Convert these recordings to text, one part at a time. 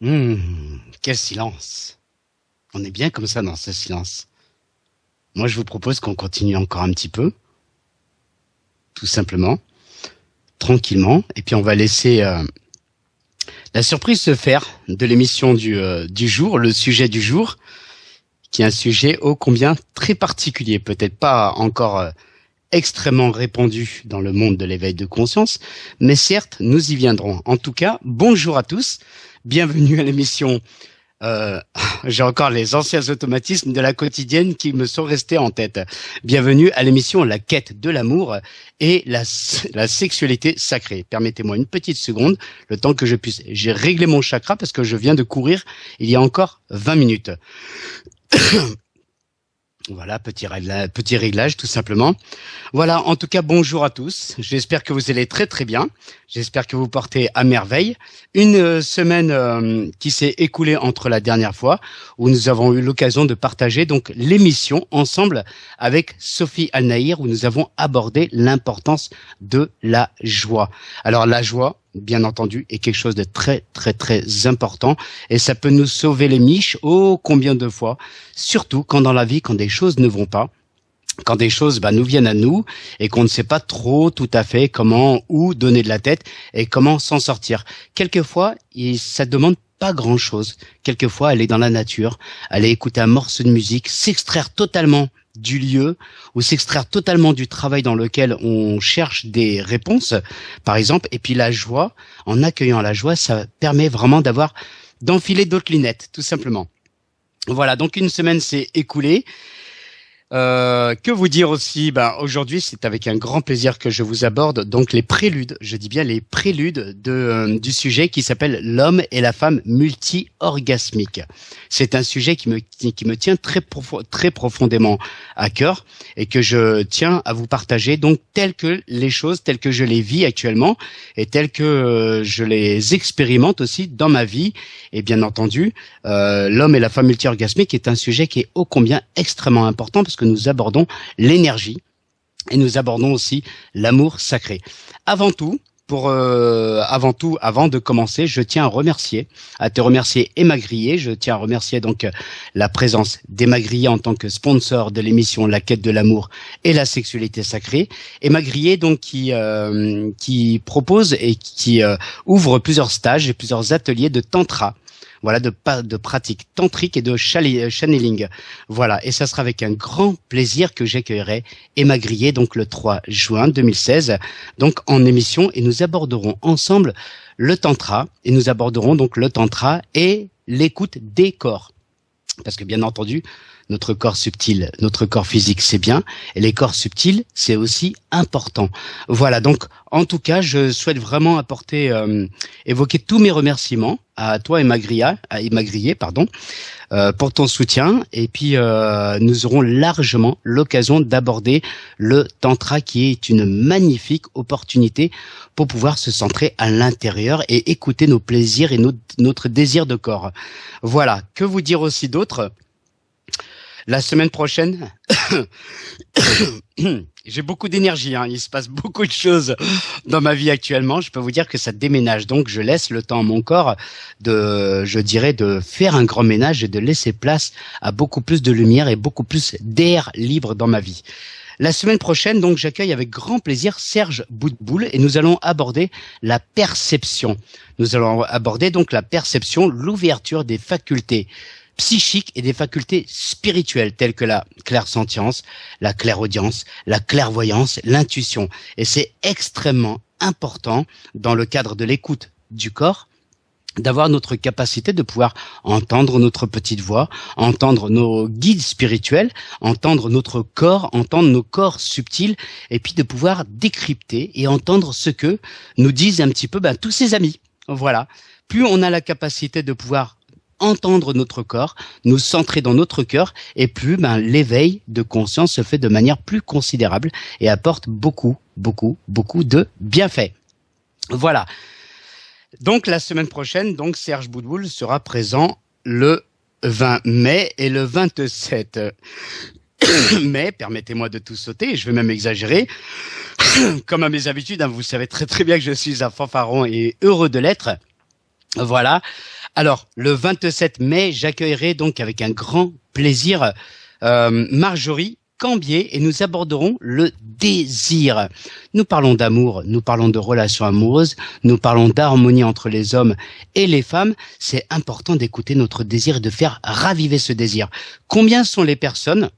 Quel silence. On est bien comme ça dans ce silence. Moi, je vous propose qu'on continue encore un petit peu, tout simplement, tranquillement, et puis on va laisser la surprise se faire de l'émission du jour, le sujet du jour, qui est un sujet ô combien très particulier, peut-être pas encore extrêmement répandu dans le monde de l'éveil de conscience, mais certes, nous y viendrons. En tout cas, bonjour à tous, bienvenue à l'émission. Euh, j'ai encore les anciens automatismes de la quotidienne qui me sont restés en tête. Bienvenue à l'émission La quête de l'amour et la sexualité sacrée. Permettez-moi une petite seconde, le temps que je puisse. J'ai réglé mon chakra parce que je viens de courir il y a encore 20 minutes. Voilà, petit réglage tout simplement. Voilà, en tout cas, bonjour à tous. J'espère que vous allez très très bien. J'espère que vous portez à merveille. Une semaine qui s'est écoulée entre la dernière fois où nous avons eu l'occasion de partager donc l'émission ensemble avec Sophie Al-Nahir où nous avons abordé l'importance de la joie. Alors la joie, bien entendu, est quelque chose de très très très important et ça peut nous sauver les miches oh combien de fois, surtout quand dans la vie, quand des choses ne vont pas, quand des choses nous viennent à nous et qu'on ne sait pas trop tout à fait comment ou donner de la tête et comment s'en sortir. Quelquefois, ça demande pas grand-chose. Quelquefois, aller dans la nature, aller écouter un morceau de musique, s'extraire totalement du lieu ou s'extraire totalement du travail dans lequel on cherche des réponses, par exemple. Et puis la joie, en accueillant la joie, ça permet vraiment d'enfiler d'autres lunettes, tout simplement. Voilà, donc une semaine s'est écoulée. Que vous dire aussi? Aujourd'hui, c'est avec un grand plaisir que je vous aborde donc les préludes. Je dis bien les préludes du sujet qui s'appelle l'homme et la femme multi-orgasmique. C'est un sujet qui me tient très profondément à cœur et que je tiens à vous partager donc telles que je les vis actuellement et telles que je les expérimente aussi dans ma vie. Et bien entendu, l'homme et la femme multi-orgasmique est un sujet qui est ô combien extrêmement important parce que nous abordons l'énergie et nous abordons aussi l'amour sacré. Avant tout, avant de commencer, je tiens à te remercier Emma Grillet. Je tiens à remercier donc la présence d'Emma Grillet en tant que sponsor de l'émission La quête de l'amour et la sexualité sacrée. Emma Grillet donc qui propose et qui ouvre plusieurs stages et plusieurs ateliers de tantra. Voilà, de pratiques tantriques et de channeling. Voilà, et ça sera avec un grand plaisir que j'accueillerai Emma Grillet, donc le 3 juin 2016, donc en émission, et nous aborderons ensemble le tantra, et nous aborderons donc le tantra et l'écoute des corps. Parce que bien entendu, notre corps subtil, notre corps physique, c'est bien, et les corps subtils, c'est aussi important. Voilà, donc en tout cas, je souhaite vraiment évoquer tous mes remerciements à toi Emma Grillet, pour ton soutien. Et puis nous aurons largement l'occasion d'aborder le tantra, qui est une magnifique opportunité pour pouvoir se centrer à l'intérieur et écouter nos plaisirs et notre désir de corps. Voilà, que vous dire aussi d'autre? La semaine prochaine, j'ai beaucoup d'énergie, hein. Il se passe beaucoup de choses dans ma vie actuellement. Je peux vous dire que ça déménage. Donc, je laisse le temps à mon corps de faire un grand ménage et de laisser place à beaucoup plus de lumière et beaucoup plus d'air libre dans ma vie. La semaine prochaine, donc, j'accueille avec grand plaisir Serge Boutboul et nous allons aborder la perception. Nous allons aborder donc la perception, l'ouverture des facultés psychiques et des facultés spirituelles telles que la clairsentience, la clairaudience, la clairvoyance, l'intuition. Et c'est extrêmement important dans le cadre de l'écoute du corps d'avoir notre capacité de pouvoir entendre notre petite voix, entendre nos guides spirituels, entendre notre corps, entendre nos corps subtils, et puis de pouvoir décrypter et entendre ce que nous disent un petit peu tous ces amis. Voilà. Plus on a la capacité de pouvoir entendre notre corps, nous centrer dans notre cœur, et plus l'éveil de conscience se fait de manière plus considérable et apporte beaucoup de bienfaits. Voilà. Donc la semaine prochaine, donc Serge Boutboul sera présent le 20 mai et le 27 mai, permettez-moi de tout sauter, je vais même exagérer. Comme à mes habitudes, vous savez très très bien que je suis un fanfaron et heureux de l'être. Voilà. Alors, le 27 mai, j'accueillerai donc avec un grand plaisir Marjorie Cambier et nous aborderons le désir. Nous parlons d'amour, nous parlons de relations amoureuses, nous parlons d'harmonie entre les hommes et les femmes. C'est important d'écouter notre désir et de faire raviver ce désir. Combien sont les personnes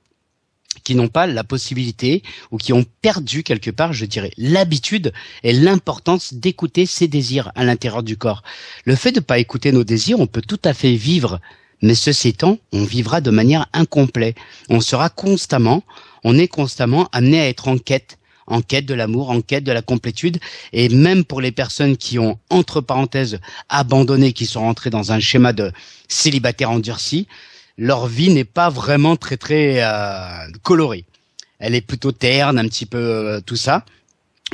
qui n'ont pas la possibilité ou qui ont perdu quelque part, je dirais, l'habitude et l'importance d'écouter ses désirs à l'intérieur du corps. Le fait de ne pas écouter nos désirs, on peut tout à fait vivre, mais ceci étant, on vivra de manière incomplète. On est constamment amené à être en quête de l'amour, en quête de la complétude, et même pour les personnes qui ont, entre parenthèses, abandonné, qui sont rentrées dans un schéma de célibataire endurci, leur vie n'est pas vraiment très colorée. Elle est plutôt terne, un petit peu tout ça.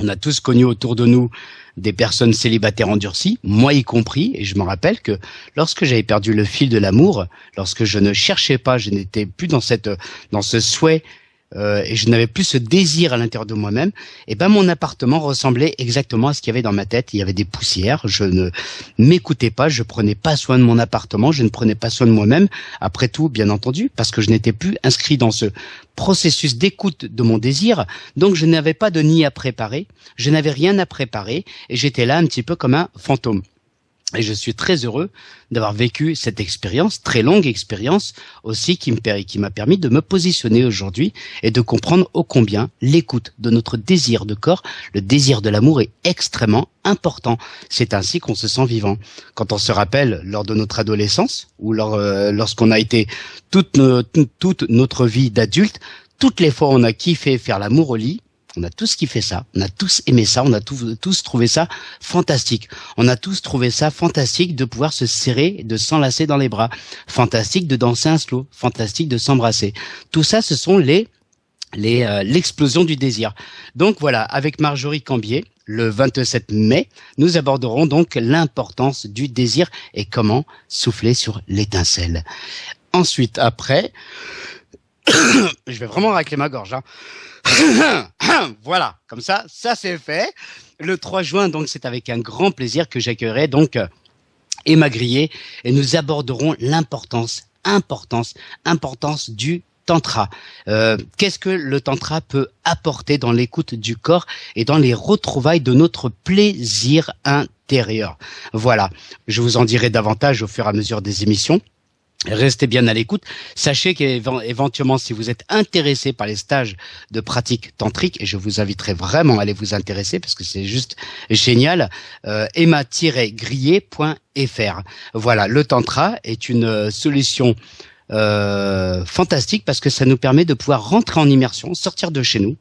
On a tous connu autour de nous des personnes célibataires endurcies, moi y compris, et je me rappelle que lorsque j'avais perdu le fil de l'amour, lorsque je ne cherchais pas, je n'étais plus dans ce souhait et je n'avais plus ce désir à l'intérieur de moi-même, et ben mon appartement ressemblait exactement à ce qu'il y avait dans ma tête. Il y avait des poussières, je ne m'écoutais pas, je prenais pas soin de mon appartement, je ne prenais pas soin de moi-même, après tout bien entendu, parce que je n'étais plus inscrit dans ce processus d'écoute de mon désir, donc je n'avais pas de nid à préparer, je n'avais rien à préparer, et j'étais là un petit peu comme un fantôme. Et je suis très heureux d'avoir vécu cette expérience, très longue expérience aussi, qui m'a permis de me positionner aujourd'hui et de comprendre ô combien l'écoute de notre désir de corps, le désir de l'amour est extrêmement important. C'est ainsi qu'on se sent vivant. Quand on se rappelle lors de notre adolescence ou lorsqu'on a été toute notre vie d'adulte, toutes les fois on a kiffé faire l'amour au lit, on a tous kiffé ça, on a tous aimé ça, on a tous trouvé ça fantastique. On a tous trouvé ça fantastique de pouvoir se serrer, de s'enlacer dans les bras. Fantastique de danser un slow, fantastique de s'embrasser. Tout ça, ce sont l'explosion du désir. Donc voilà, avec Marjorie Cambier, le 27 mai, nous aborderons donc l'importance du désir et comment souffler sur l'étincelle. Ensuite, après, je vais vraiment racler ma gorge, hein. Voilà, comme ça c'est fait. Le 3 juin, donc, c'est avec un grand plaisir que j'accueillerai donc Emma Grier et nous aborderons l'importance du tantra. Qu'est-ce que le tantra peut apporter dans l'écoute du corps et dans les retrouvailles de notre plaisir intérieur. Voilà, je vous en dirai davantage au fur et à mesure des émissions. Restez bien à l'écoute. Sachez qu'éventuellement, si vous êtes intéressé par les stages de pratique tantrique, et je vous inviterai vraiment à aller vous intéresser parce que c'est juste génial, emma-grier.fr. Voilà, le tantra est une solution fantastique parce que ça nous permet de pouvoir rentrer en immersion, sortir de chez nous,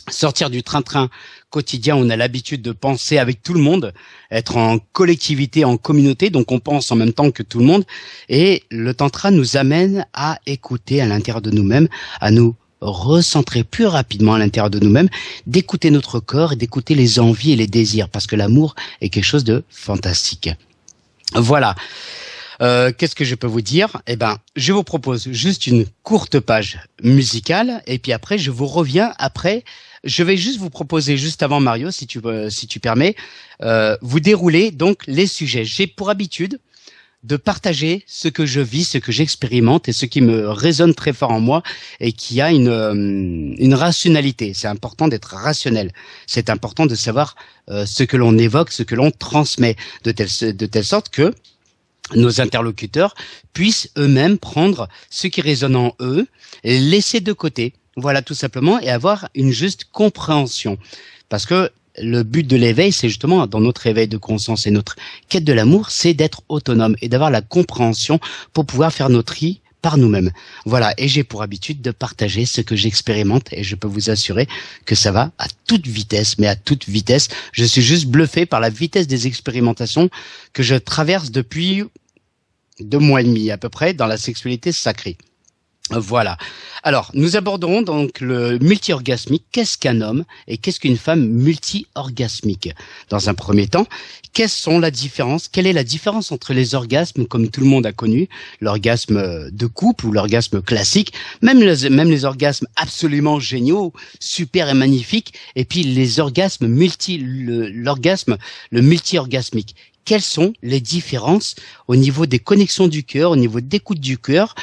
sortir du train-train quotidien où on a l'habitude de penser avec tout le monde, être en collectivité, en communauté, donc on pense en même temps que tout le monde. Et le tantra nous amène à écouter à l'intérieur de nous-mêmes, à nous recentrer plus rapidement à l'intérieur de nous-mêmes, d'écouter notre corps et d'écouter les envies et les désirs, parce que l'amour est quelque chose de fantastique. Voilà. Qu'est-ce que je peux vous dire? Eh ben, je vous propose juste une courte page musicale et puis après, je vous reviens après. Je vais juste vous proposer, juste avant Mario, si tu permets, vous dérouler donc les sujets. J'ai pour habitude de partager ce que je vis, ce que j'expérimente et ce qui me résonne très fort en moi et qui a une rationalité. C'est important d'être rationnel. C'est important de savoir ce que l'on évoque, ce que l'on transmet, de telle sorte que nos interlocuteurs puissent eux-mêmes prendre ce qui résonne en eux et laisser de côté. Voilà, tout simplement, et avoir une juste compréhension. Parce que le but de l'éveil, c'est justement, dans notre éveil de conscience et notre quête de l'amour, c'est d'être autonome et d'avoir la compréhension pour pouvoir faire notre tri par nous-mêmes. Voilà, et j'ai pour habitude de partager ce que j'expérimente et je peux vous assurer que ça va à toute vitesse, mais à toute vitesse. Je suis juste bluffé par la vitesse des expérimentations que je traverse depuis 2 mois et demi à peu près dans la sexualité sacrée. Voilà. Alors, nous aborderons donc le multi-orgasmique. Qu'est-ce qu'un homme et qu'est-ce qu'une femme multi-orgasmique? Dans un premier temps, quelle est la différence entre les orgasmes, comme tout le monde a connu, l'orgasme de couple ou l'orgasme classique, même les orgasmes absolument géniaux, super et magnifiques, et puis les orgasmes le multi-orgasmique. quelles sont les différences au niveau des connexions du cœur, au niveau d'écoute du corps,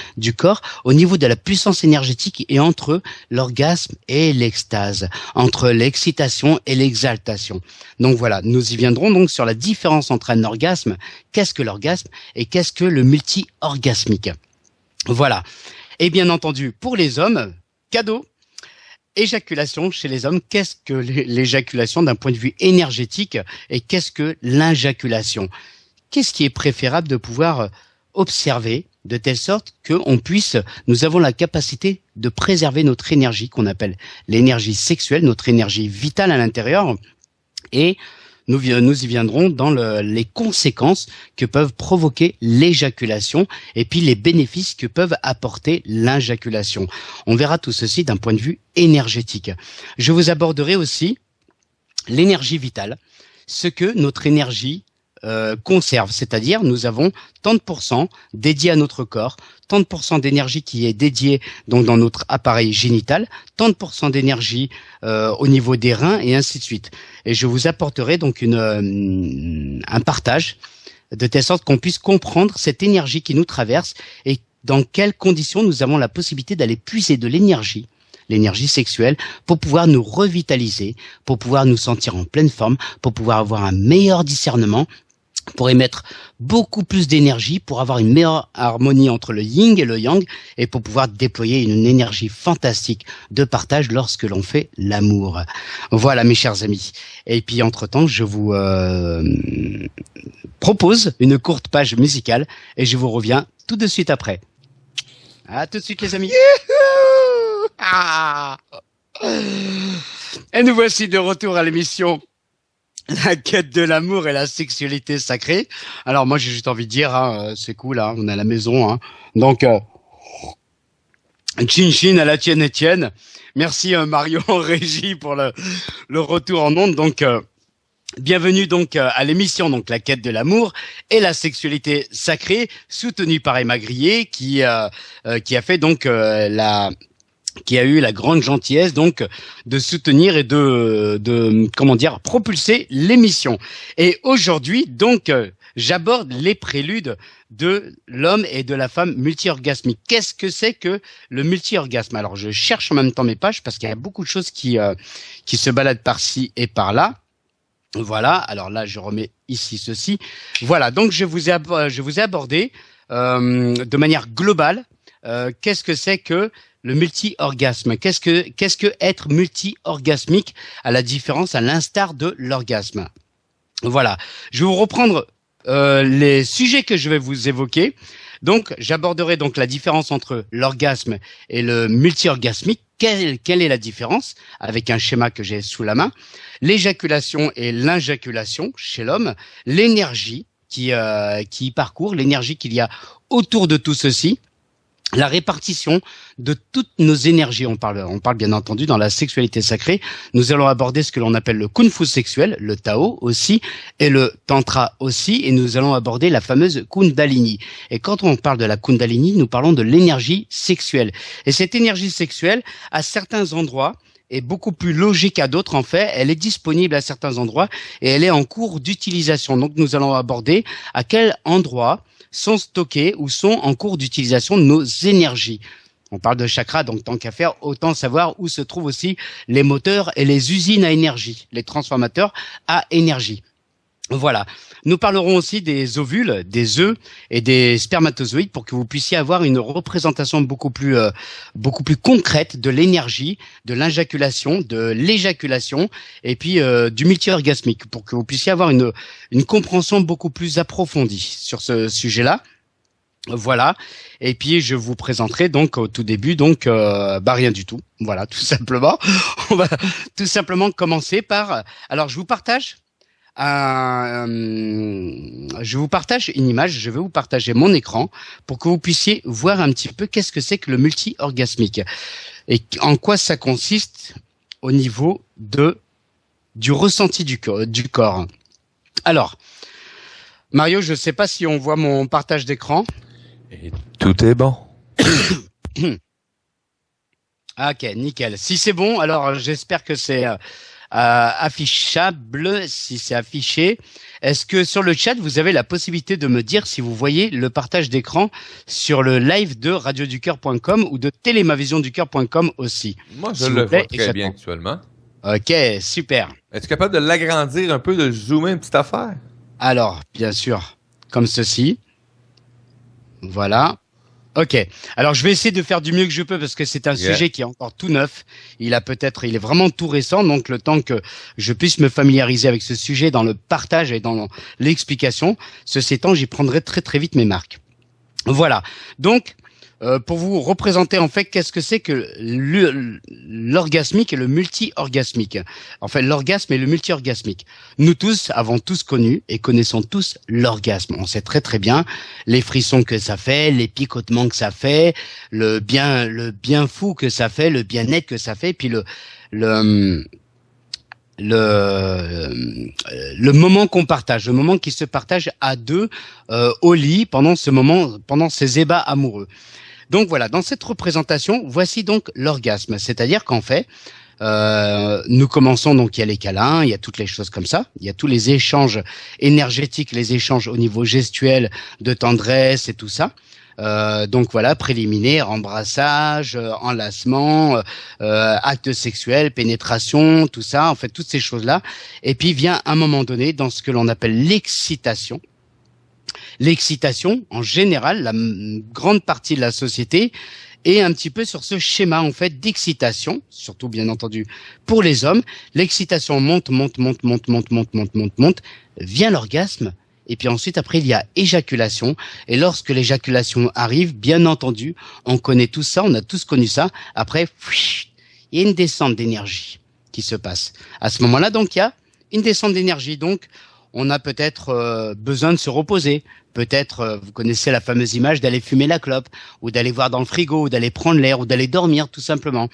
au niveau de la puissance énergétique et entre l'orgasme et l'extase, entre l'excitation et l'exaltation. Donc voilà, nous y viendrons donc sur la différence entre un orgasme, qu'est-ce que l'orgasme et qu'est-ce que le multi-orgasmique. Voilà. Et bien entendu, pour les hommes, cadeau. Éjaculation chez les hommes, qu'est-ce que l'éjaculation d'un point de vue énergétique et qu'est-ce que l'injaculation? Qu'est-ce qui est préférable de pouvoir observer de telle sorte nous avons la capacité de préserver notre énergie qu'on appelle l'énergie sexuelle, notre énergie vitale à l'intérieur et nous y viendrons dans les conséquences que peuvent provoquer l'éjaculation et puis les bénéfices que peuvent apporter l'injaculation. On verra tout ceci d'un point de vue énergétique. Je vous aborderai aussi l'énergie vitale, ce que notre énergie conserve, c'est-à-dire nous avons tant de pourcents dédiés à notre corps, tant de pourcents d'énergie qui est dédiée donc dans notre appareil génital, tant de pourcents d'énergie au niveau des reins et ainsi de suite. Et je vous apporterai donc un partage de telle sorte qu'on puisse comprendre cette énergie qui nous traverse et dans quelles conditions nous avons la possibilité d'aller puiser de l'énergie sexuelle, pour pouvoir nous revitaliser, pour pouvoir nous sentir en pleine forme, pour pouvoir avoir un meilleur discernement, pour émettre beaucoup plus d'énergie, pour avoir une meilleure harmonie entre le yin et le yang, et pour pouvoir déployer une énergie fantastique de partage lorsque l'on fait l'amour. Voilà mes chers amis. Et puis entre-temps, je vous propose une courte page musicale, et je vous reviens tout de suite après. À tout de suite les amis. Ah. Et nous voici de retour à l'émission La quête de l'amour et la sexualité sacrée. Alors moi j'ai juste envie de dire, hein, c'est cool, hein, on est à la maison. Hein. Donc, chin chin à la tienne Étienne. Merci Mario en régie pour le retour en ondes. Donc, bienvenue donc à l'émission donc La quête de l'amour et la sexualité sacrée, soutenue par Emma Grier qui a fait donc qui a eu la grande gentillesse donc de soutenir et de comment dire propulser l'émission. Et aujourd'hui donc j'aborde les préludes de l'homme et de la femme multi-orgasmique. Qu'est-ce que c'est que le multi-orgasme? Alors je cherche en même temps mes pages parce qu'il y a beaucoup de choses qui se baladent par-ci et par-là. Voilà, alors là je remets ici ceci. Voilà, donc je vous ai abordé de manière globale qu'est-ce que c'est que le multi-orgasme. Qu'est-ce que être multi-orgasmique à la différence, à l'instar de l'orgasme. Voilà. Je vais vous reprendre les sujets que je vais vous évoquer. Donc, j'aborderai donc la différence entre l'orgasme et le multi-orgasmique. Quelle est la différence avec un schéma que j'ai sous la main? L'éjaculation et l'injaculation chez l'homme, l'énergie qui parcourt, l'énergie qu'il y a autour de tout ceci. La répartition de toutes nos énergies, on parle bien entendu dans la sexualité sacrée. Nous allons aborder ce que l'on appelle le kung-fu sexuel, le Tao aussi, et le Tantra aussi, et nous allons aborder la fameuse Kundalini. Et quand on parle de la Kundalini, nous parlons de l'énergie sexuelle. Et cette énergie sexuelle, à certains endroits, est beaucoup plus logique à d'autres en fait. Elle est disponible à certains endroits et elle est en cours d'utilisation. Donc nous allons aborder à quel endroit sont stockées ou sont en cours d'utilisation nos énergies. On parle de chakras, donc tant qu'à faire, autant savoir où se trouvent aussi les moteurs et les usines à énergie, les transformateurs à énergie. Voilà. Nous parlerons aussi des ovules, des œufs et des spermatozoïdes pour que vous puissiez avoir une représentation beaucoup plus concrète de l'énergie, de l'injaculation, de l'éjaculation et puis du multi-orgasmique pour que vous puissiez avoir une compréhension beaucoup plus approfondie sur ce sujet-là. Voilà. Et puis je vous présenterai donc au tout début rien du tout. Voilà, tout simplement. On va tout simplement commencer par. Alors je vous partage une image, je vais vous partager mon écran pour que vous puissiez voir un petit peu qu'est-ce que c'est que le multi-orgasmique et en quoi ça consiste au niveau du ressenti du corps. Alors, Mario, je ne sais pas si on voit mon partage d'écran. Et tout est bon. Ok, nickel. Si c'est bon, alors j'espère que c'est affichable, si c'est affiché. Est-ce que sur le chat, vous avez la possibilité de me dire si vous voyez le partage d'écran sur le live de radioducœur.com ou de télémavisionducœur.com aussi? Moi, je le vois très bien actuellement. Ok, super. Es-tu capable de l'agrandir un peu, de zoomer une petite affaire? Alors, bien sûr, comme ceci. Voilà. Ok. Alors, je vais essayer de faire du mieux que je peux parce que c'est un sujet qui est encore tout neuf. Il est vraiment tout récent. Donc, le temps que je puisse me familiariser avec ce sujet dans le partage et dans l'explication, ceci étant, j'y prendrai très, très vite mes marques. Voilà. Donc, pour vous représenter en fait qu'est-ce que c'est que l'orgasmique et le multi-orgasmique. En fait, l'orgasme et le multi-orgasmique. Nous tous avons tous connu et connaissons tous l'orgasme. On sait très très bien les frissons que ça fait, les picotements que ça fait, le bien fou que ça fait, le bien-être que ça fait, puis le moment qu'on partage, le moment qui se partage à deux au lit pendant ce moment, pendant ces ébats amoureux. Donc voilà, dans cette représentation, voici donc l'orgasme, c'est-à-dire qu'en fait, nous commençons donc, il y a les câlins, il y a toutes les choses comme ça, il y a tous les échanges énergétiques, les échanges au niveau gestuel, de tendresse et tout ça. Donc voilà, préliminaire, embrassage, enlacement, acte sexuel, pénétration, tout ça, en fait toutes ces choses-là. Et puis vient un moment donné dans ce que l'on appelle l'excitation. L'excitation, en général, la grande partie de la société est un petit peu sur ce schéma en fait d'excitation, surtout bien entendu pour les hommes. L'excitation monte, vient l'orgasme. Et puis ensuite, après, il y a éjaculation. Et lorsque l'éjaculation arrive, bien entendu, on connaît tout ça, on a tous connu ça. Après, il y a une descente d'énergie qui se passe. À ce moment-là, donc, il y a une descente d'énergie. Donc, on a peut-être besoin de se reposer. Peut-être, vous connaissez la fameuse image d'aller fumer la clope, ou d'aller voir dans le frigo, ou d'aller prendre l'air, ou d'aller dormir, tout simplement.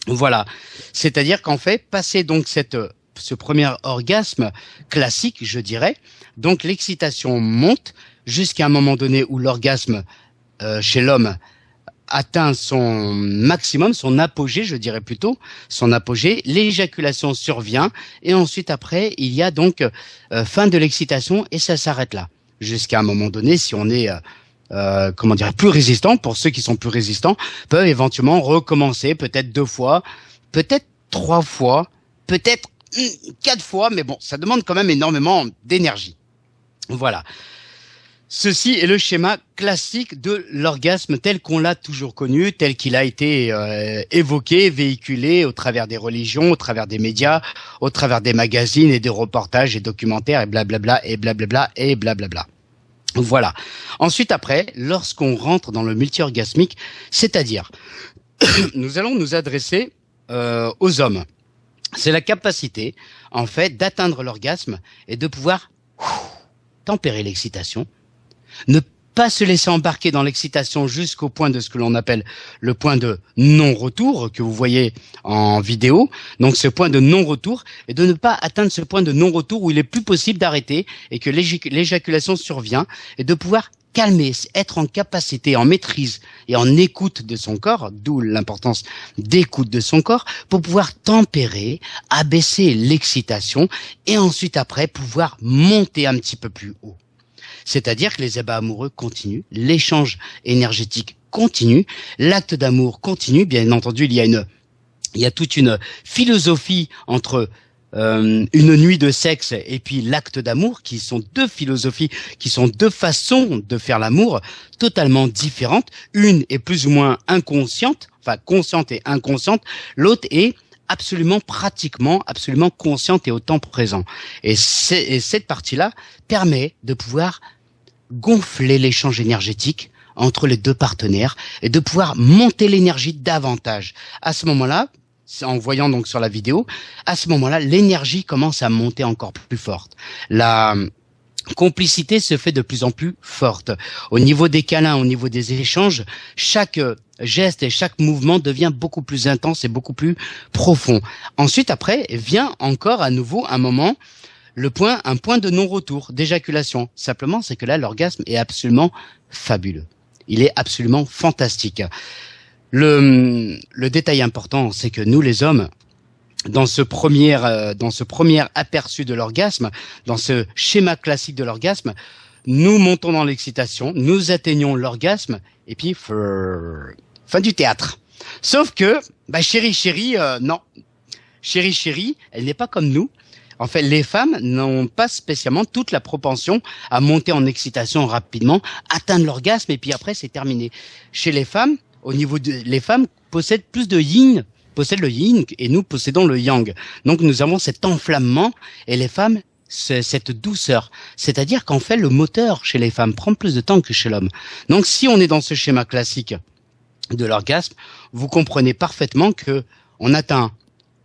Voilà. C'est-à-dire qu'en fait, passer donc ce premier orgasme classique, je dirais, donc l'excitation monte jusqu'à un moment donné où l'orgasme chez l'homme atteint son maximum, son apogée, je dirais plutôt, son apogée, l'éjaculation survient et ensuite après, il y a donc fin de l'excitation et ça s'arrête là. Jusqu'à un moment donné, si on est plus résistant, pour ceux qui sont plus résistants, peuvent éventuellement recommencer peut-être 2 fois, peut-être 3 fois, peut-être 4 fois, mais bon, ça demande quand même énormément d'énergie. Voilà. Ceci est le schéma classique de l'orgasme tel qu'on l'a toujours connu, tel qu'il a été évoqué, véhiculé au travers des religions, au travers des médias, au travers des magazines et des reportages et documentaires et blablabla et blablabla et blablabla. Voilà. Ensuite, après, lorsqu'on rentre dans le multi-orgasmique, c'est-à-dire, nous allons nous adresser aux hommes. C'est la capacité, en fait, d'atteindre l'orgasme et de pouvoir tempérer l'excitation, ne pas se laisser embarquer dans l'excitation jusqu'au point de ce que l'on appelle le point de non-retour que vous voyez en vidéo. Donc ce point de non-retour et de ne pas atteindre ce point de non-retour où il est plus possible d'arrêter et que l'éjaculation survient et de pouvoir calmer, être en capacité, en maîtrise et en écoute de son corps, d'où l'importance d'écoute de son corps, pour pouvoir tempérer, abaisser l'excitation et ensuite après pouvoir monter un petit peu plus haut. C'est-à-dire que les ébats amoureux continuent, l'échange énergétique continue, l'acte d'amour continue. Bien entendu, il y a toute une philosophie entre une nuit de sexe et puis l'acte d'amour, qui sont 2 philosophies, qui sont 2 façons de faire l'amour totalement différentes. Une est plus ou moins inconsciente, enfin consciente et inconsciente. L'autre est pratiquement consciente et au temps présent. Et cette partie-là permet de pouvoir gonfler l'échange énergétique entre les 2 partenaires et de pouvoir monter l'énergie davantage. À ce moment-là, en voyant donc sur la vidéo, à ce moment-là, l'énergie commence à monter encore plus forte. La complicité se fait de plus en plus forte. Au niveau des câlins, au niveau des échanges, chaque geste et chaque mouvement devient beaucoup plus intense et beaucoup plus profond. Ensuite, après, vient encore à nouveau un moment, un point de non-retour, d'éjaculation. Simplement, c'est que là, l'orgasme est absolument fabuleux. Il est absolument fantastique. Le détail important, c'est que nous, les hommes, dans ce premier aperçu de l'orgasme, dans ce schéma classique de l'orgasme, nous montons dans l'excitation, nous atteignons l'orgasme, et puis fin du théâtre. Sauf que, chérie, non. Chérie, elle n'est pas comme nous. En fait, les femmes n'ont pas spécialement toute la propension à monter en excitation rapidement, atteindre l'orgasme, et puis après, c'est terminé. Chez les femmes, les femmes possèdent plus de yin, possèdent le yin, et nous possédons le yang. Donc, nous avons cet enflammement, et les femmes, cette douceur. C'est-à-dire qu'en fait, le moteur chez les femmes prend plus de temps que chez l'homme. Donc, si on est dans ce schéma classique de l'orgasme, vous comprenez parfaitement que on atteint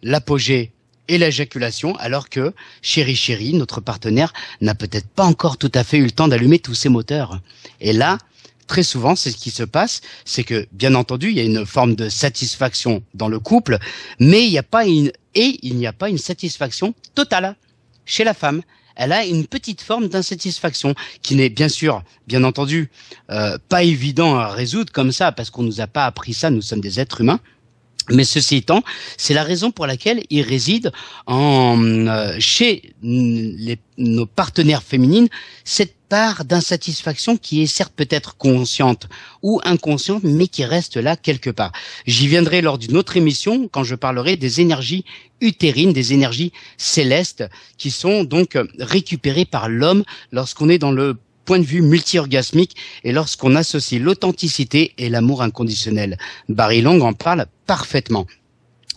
l'apogée et l'éjaculation, alors que chérie, notre partenaire, n'a peut-être pas encore tout à fait eu le temps d'allumer tous ses moteurs. Et là, très souvent, c'est ce qui se passe, c'est que, bien entendu, il y a une forme de satisfaction dans le couple, mais il n'y a pas une satisfaction totale. Chez la femme, elle a une petite forme d'insatisfaction qui n'est bien entendu, pas évident à résoudre comme ça, parce qu'on nous a pas appris ça, nous sommes des êtres humains. Mais ceci étant, c'est la raison pour laquelle il réside chez nos partenaires féminines cette part d'insatisfaction qui est certes peut-être consciente ou inconsciente, mais qui reste là quelque part. J'y viendrai lors d'une autre émission quand je parlerai des énergies utérines, des énergies célestes qui sont donc récupérées par l'homme lorsqu'on est dans le point de vue multi-orgasmique et lorsqu'on associe l'authenticité et l'amour inconditionnel. Barry Long en parle parfaitement.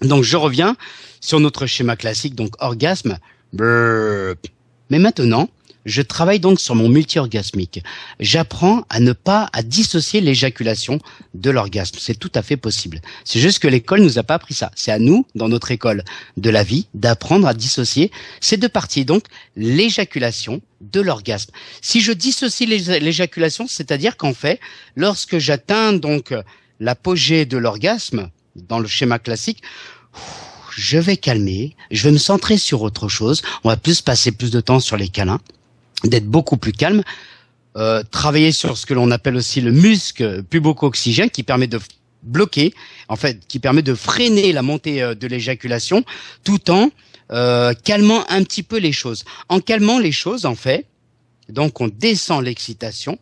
Donc je reviens sur notre schéma classique, donc orgasme. Mais maintenant, je travaille donc sur mon multi-orgasmique. J'apprends à dissocier l'éjaculation de l'orgasme. C'est tout à fait possible. C'est juste que l'école nous a pas appris ça. C'est à nous, dans notre école de la vie, d'apprendre à dissocier ces deux parties. Donc, l'éjaculation de l'orgasme. Si je dissocie l'éjaculation, c'est-à-dire qu'en fait, lorsque j'atteins donc l'apogée de l'orgasme, dans le schéma classique, je vais calmer, je vais me centrer sur autre chose. On va passer plus de temps sur les câlins, d'être beaucoup plus calme, travailler sur ce que l'on appelle aussi le muscle puboco-oxygène qui permet de bloquer, en fait, qui permet de freiner la montée de l'éjaculation tout en calmant un petit peu les choses. En calmant les choses, en fait, donc on descend l'excitation,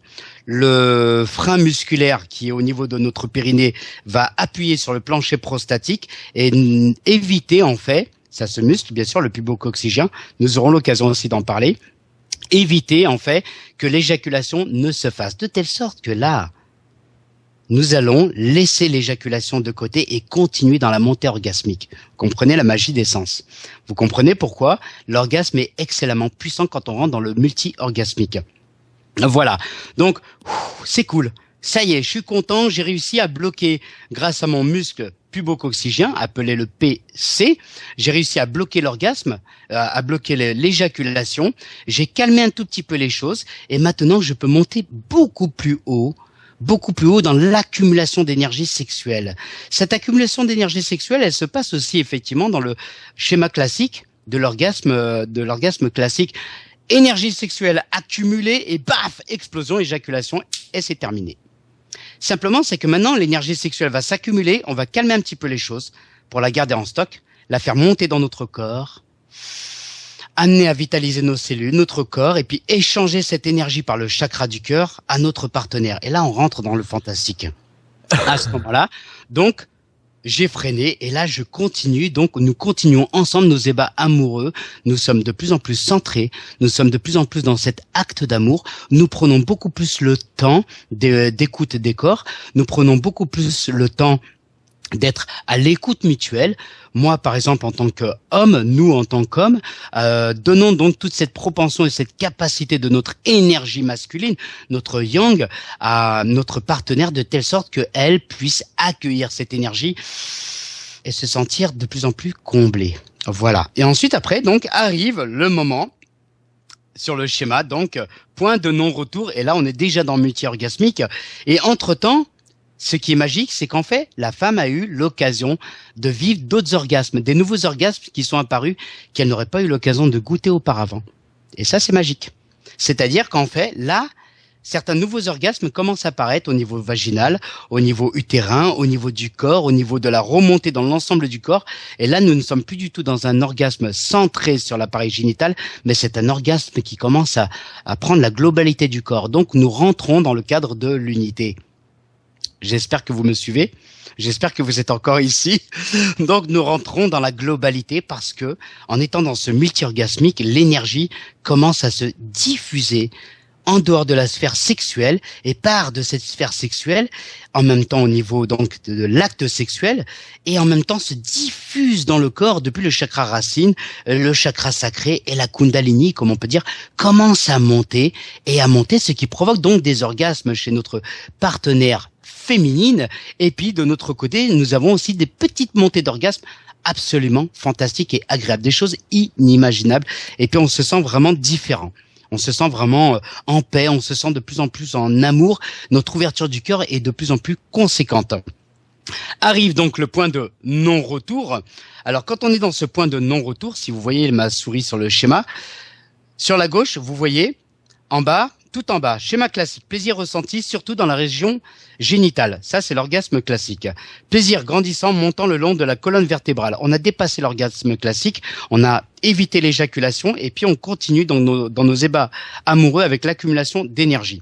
le frein musculaire qui est au niveau de notre périnée va appuyer sur le plancher prostatique et éviter en fait, ça se muscle bien sûr, le puboco-oxygène, nous aurons l'occasion aussi d'en parler, éviter en fait que l'éjaculation ne se fasse, de telle sorte que là, nous allons laisser l'éjaculation de côté et continuer dans la montée orgasmique. Vous comprenez la magie des sens. Vous comprenez pourquoi l'orgasme est excellemment puissant quand on rentre dans le multi-orgasmique. Voilà. Donc, c'est cool. Ça y est, je suis content, j'ai réussi à bloquer, grâce à mon muscle puboco-oxygène, appelé le PC, j'ai réussi à bloquer l'orgasme, à bloquer l'éjaculation, j'ai calmé un tout petit peu les choses, et maintenant je peux monter beaucoup plus haut dans l'accumulation d'énergie sexuelle. Cette accumulation d'énergie sexuelle, elle se passe aussi effectivement dans le schéma classique de l'orgasme classique. Énergie sexuelle accumulée et baf, explosion, éjaculation, et c'est terminé. Simplement, c'est que maintenant, l'énergie sexuelle va s'accumuler, on va calmer un petit peu les choses pour la garder en stock, la faire monter dans notre corps, amener à vitaliser nos cellules, notre corps, et puis échanger cette énergie par le chakra du cœur à notre partenaire. Et là, on rentre dans le fantastique. À ce moment-là, donc, j'ai freiné et là je continue, donc nous continuons ensemble nos ébats amoureux, nous sommes de plus en plus centrés, nous sommes de plus en plus dans cet acte d'amour, nous prenons beaucoup plus le temps d'écoute des corps, nous prenons beaucoup plus le temps d'être à l'écoute mutuelle. Moi, par exemple, en tant qu'homme, nous, en tant qu'hommes, donnons donc toute cette propension et cette capacité de notre énergie masculine, notre yang, à notre partenaire de telle sorte qu'elle puisse accueillir cette énergie et se sentir de plus en plus comblée. Voilà. Et ensuite, après, donc, arrive le moment sur le schéma, donc, point de non-retour. Et là, on est déjà dans multi-orgasmique. Et entre-temps, ce qui est magique, c'est qu'en fait, la femme a eu l'occasion de vivre d'autres orgasmes, des nouveaux orgasmes qui sont apparus qu'elle n'aurait pas eu l'occasion de goûter auparavant. Et ça, c'est magique. C'est-à-dire qu'en fait, là, certains nouveaux orgasmes commencent à apparaître au niveau vaginal, au niveau utérin, au niveau du corps, au niveau de la remontée dans l'ensemble du corps. Et là, nous ne sommes plus du tout dans un orgasme centré sur l'appareil génital, mais c'est un orgasme qui commence à prendre la globalité du corps. Donc, nous rentrons dans le cadre de l'unité. J'espère que vous me suivez. J'espère que vous êtes encore ici. Donc, nous rentrons dans la globalité parce que, en étant dans ce multi-orgasmique, l'énergie commence à se diffuser en dehors de la sphère sexuelle et part de cette sphère sexuelle en même temps au niveau donc de l'acte sexuel et en même temps se diffuse dans le corps depuis le chakra racine, le chakra sacré et la kundalini, comme on peut dire, commence à monter, ce qui provoque donc des orgasmes chez notre partenaire féminine. Et puis de notre côté, nous avons aussi des petites montées d'orgasmes absolument fantastiques et agréables, des choses inimaginables. Et puis on se sent vraiment différent. On se sent vraiment en paix, on se sent de plus en plus en amour. Notre ouverture du cœur est de plus en plus conséquente. Arrive donc le point de non-retour. Alors quand on est dans ce point de non-retour, si vous voyez ma souris sur le schéma, sur la gauche, vous voyez en bas, tout en bas, schéma classique, plaisir ressenti surtout dans la région génitale. Ça, c'est l'orgasme classique. Plaisir grandissant montant le long de la colonne vertébrale. On a dépassé l'orgasme classique, on a évité l'éjaculation et puis on continue dans nos ébats amoureux avec l'accumulation d'énergie.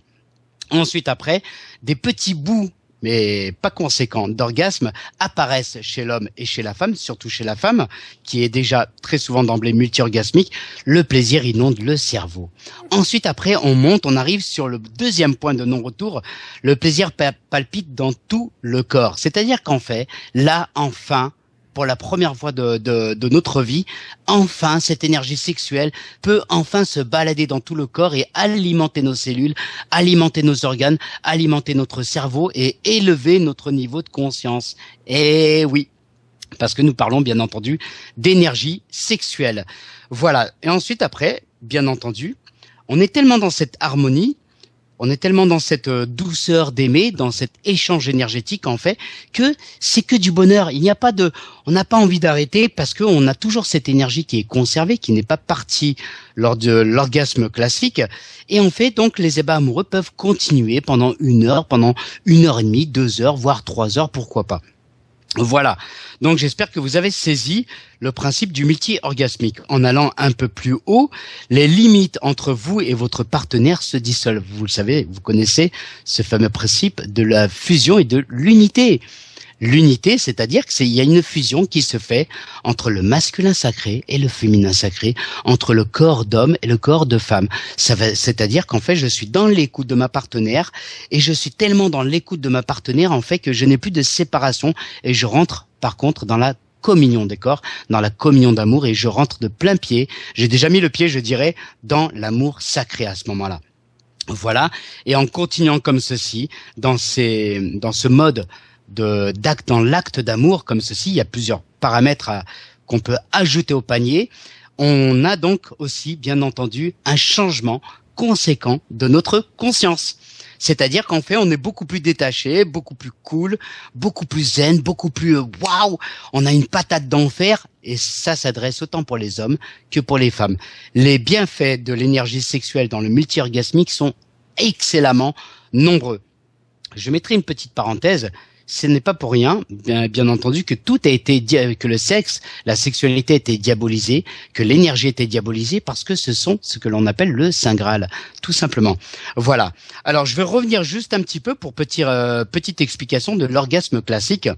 Ensuite, après, des petits bouts mais pas conséquents d'orgasme apparaissent chez l'homme et chez la femme, surtout chez la femme, qui est déjà très souvent d'emblée multi-orgasmique. Le plaisir inonde le cerveau. Ensuite, après, on monte, on arrive sur le deuxième point de non-retour. Le plaisir palpite dans tout le corps. C'est-à-dire qu'en fait, là, enfin, pour la première fois de notre vie, enfin, cette énergie sexuelle peut enfin se balader dans tout le corps et alimenter nos cellules, alimenter nos organes, alimenter notre cerveau et élever notre niveau de conscience. Et oui, parce que nous parlons bien entendu d'énergie sexuelle. Voilà. Et ensuite, après, bien entendu, on est tellement dans cette harmonie, on est tellement dans cette douceur d'aimer, dans cet échange énergétique en fait, que c'est que du bonheur. On n'a pas envie d'arrêter parce qu'on a toujours cette énergie qui est conservée, qui n'est pas partie lors de l'orgasme classique. Et en fait, donc, les ébats amoureux peuvent continuer pendant 1 heure, pendant 1h30, 2 heures, voire 3 heures, pourquoi pas. Voilà. Donc, j'espère que vous avez saisi le principe du multi-orgasmique. En allant un peu plus haut, les limites entre vous et votre partenaire se dissolvent. Vous le savez, vous connaissez ce fameux principe de la fusion et de l'unité. L'unité, c'est-à-dire qu'il y a une fusion qui se fait entre le masculin sacré et le féminin sacré, entre le corps d'homme et le corps de femme. C'est-à-dire qu'en fait, je suis dans l'écoute de ma partenaire et je suis tellement dans l'écoute de ma partenaire en fait que je n'ai plus de séparation et je rentre par contre dans la communion des corps, dans la communion d'amour et je rentre de plein pied. J'ai déjà mis le pied, je dirais, dans l'amour sacré à ce moment-là. Voilà. Et en continuant comme ceci, dans ce mode dans l'acte d'amour comme ceci, il y a plusieurs paramètres qu'on peut ajouter au panier. On a donc aussi, bien entendu, un changement conséquent de notre conscience. C'est-à-dire qu'en fait, on est beaucoup plus détaché, beaucoup plus cool, beaucoup plus zen, beaucoup plus waouh. On a une patate d'enfer et ça s'adresse autant pour les hommes que pour les femmes. Les bienfaits de l'énergie sexuelle dans le multi-orgasmique sont excellemment nombreux. Je mettrai une petite parenthèse. Ce n'est pas pour rien, bien entendu, que que le sexe, la sexualité a été diabolisée, que l'énergie a été diabolisée parce que ce sont ce que l'on appelle le Saint Graal, tout simplement. Voilà. Alors, je vais revenir juste un petit peu pour petite explication de l'orgasme classique.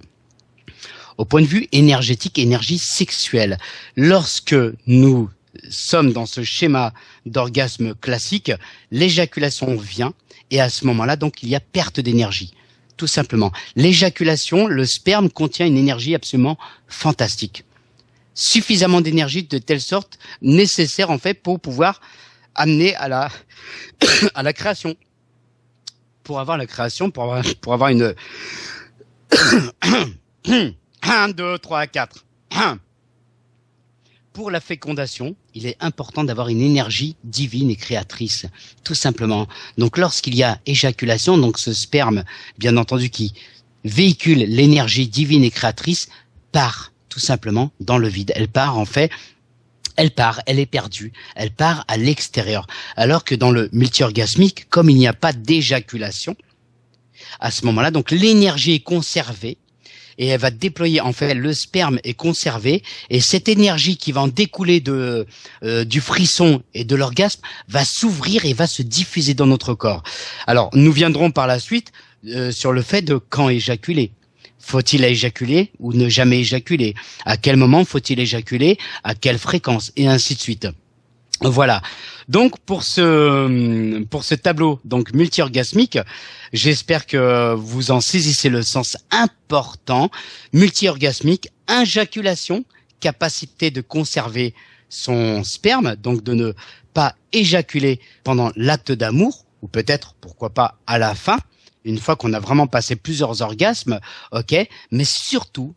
Au point de vue énergétique, énergie sexuelle. Lorsque nous sommes dans ce schéma d'orgasme classique, l'éjaculation vient et à ce moment-là, donc, il y a perte d'énergie. Tout simplement. L'éjaculation, le sperme contient une énergie absolument fantastique. Suffisamment d'énergie de telle sorte nécessaire en fait pour pouvoir amener à la création. Pour avoir la création, pour avoir une 1, 2, 3, 4. Pour la fécondation, il est important d'avoir une énergie divine et créatrice, tout simplement. Donc lorsqu'il y a éjaculation, donc ce sperme, bien entendu, qui véhicule l'énergie divine et créatrice, part tout simplement dans le vide. Elle part en fait elle est perdue, elle part à l'extérieur. Alors que dans le multi-orgasmique, comme il n'y a pas d'éjaculation, à ce moment-là, donc l'énergie est conservée et elle va déployer, en fait, le sperme est conservé et cette énergie qui va en découler du frisson et de l'orgasme va s'ouvrir et va se diffuser dans notre corps. Alors, nous viendrons par la suite sur le fait de quand éjaculer. Faut-il éjaculer ou ne jamais éjaculer? À quel moment faut-il éjaculer? À quelle fréquence? Et ainsi de suite. Voilà. Donc pour ce tableau donc multi-orgasmique, j'espère que vous en saisissez le sens important. Multi-orgasmique, éjaculation, capacité de conserver son sperme, donc de ne pas éjaculer pendant l'acte d'amour, ou peut-être, pourquoi pas, à la fin, une fois qu'on a vraiment passé plusieurs orgasmes, ok, mais surtout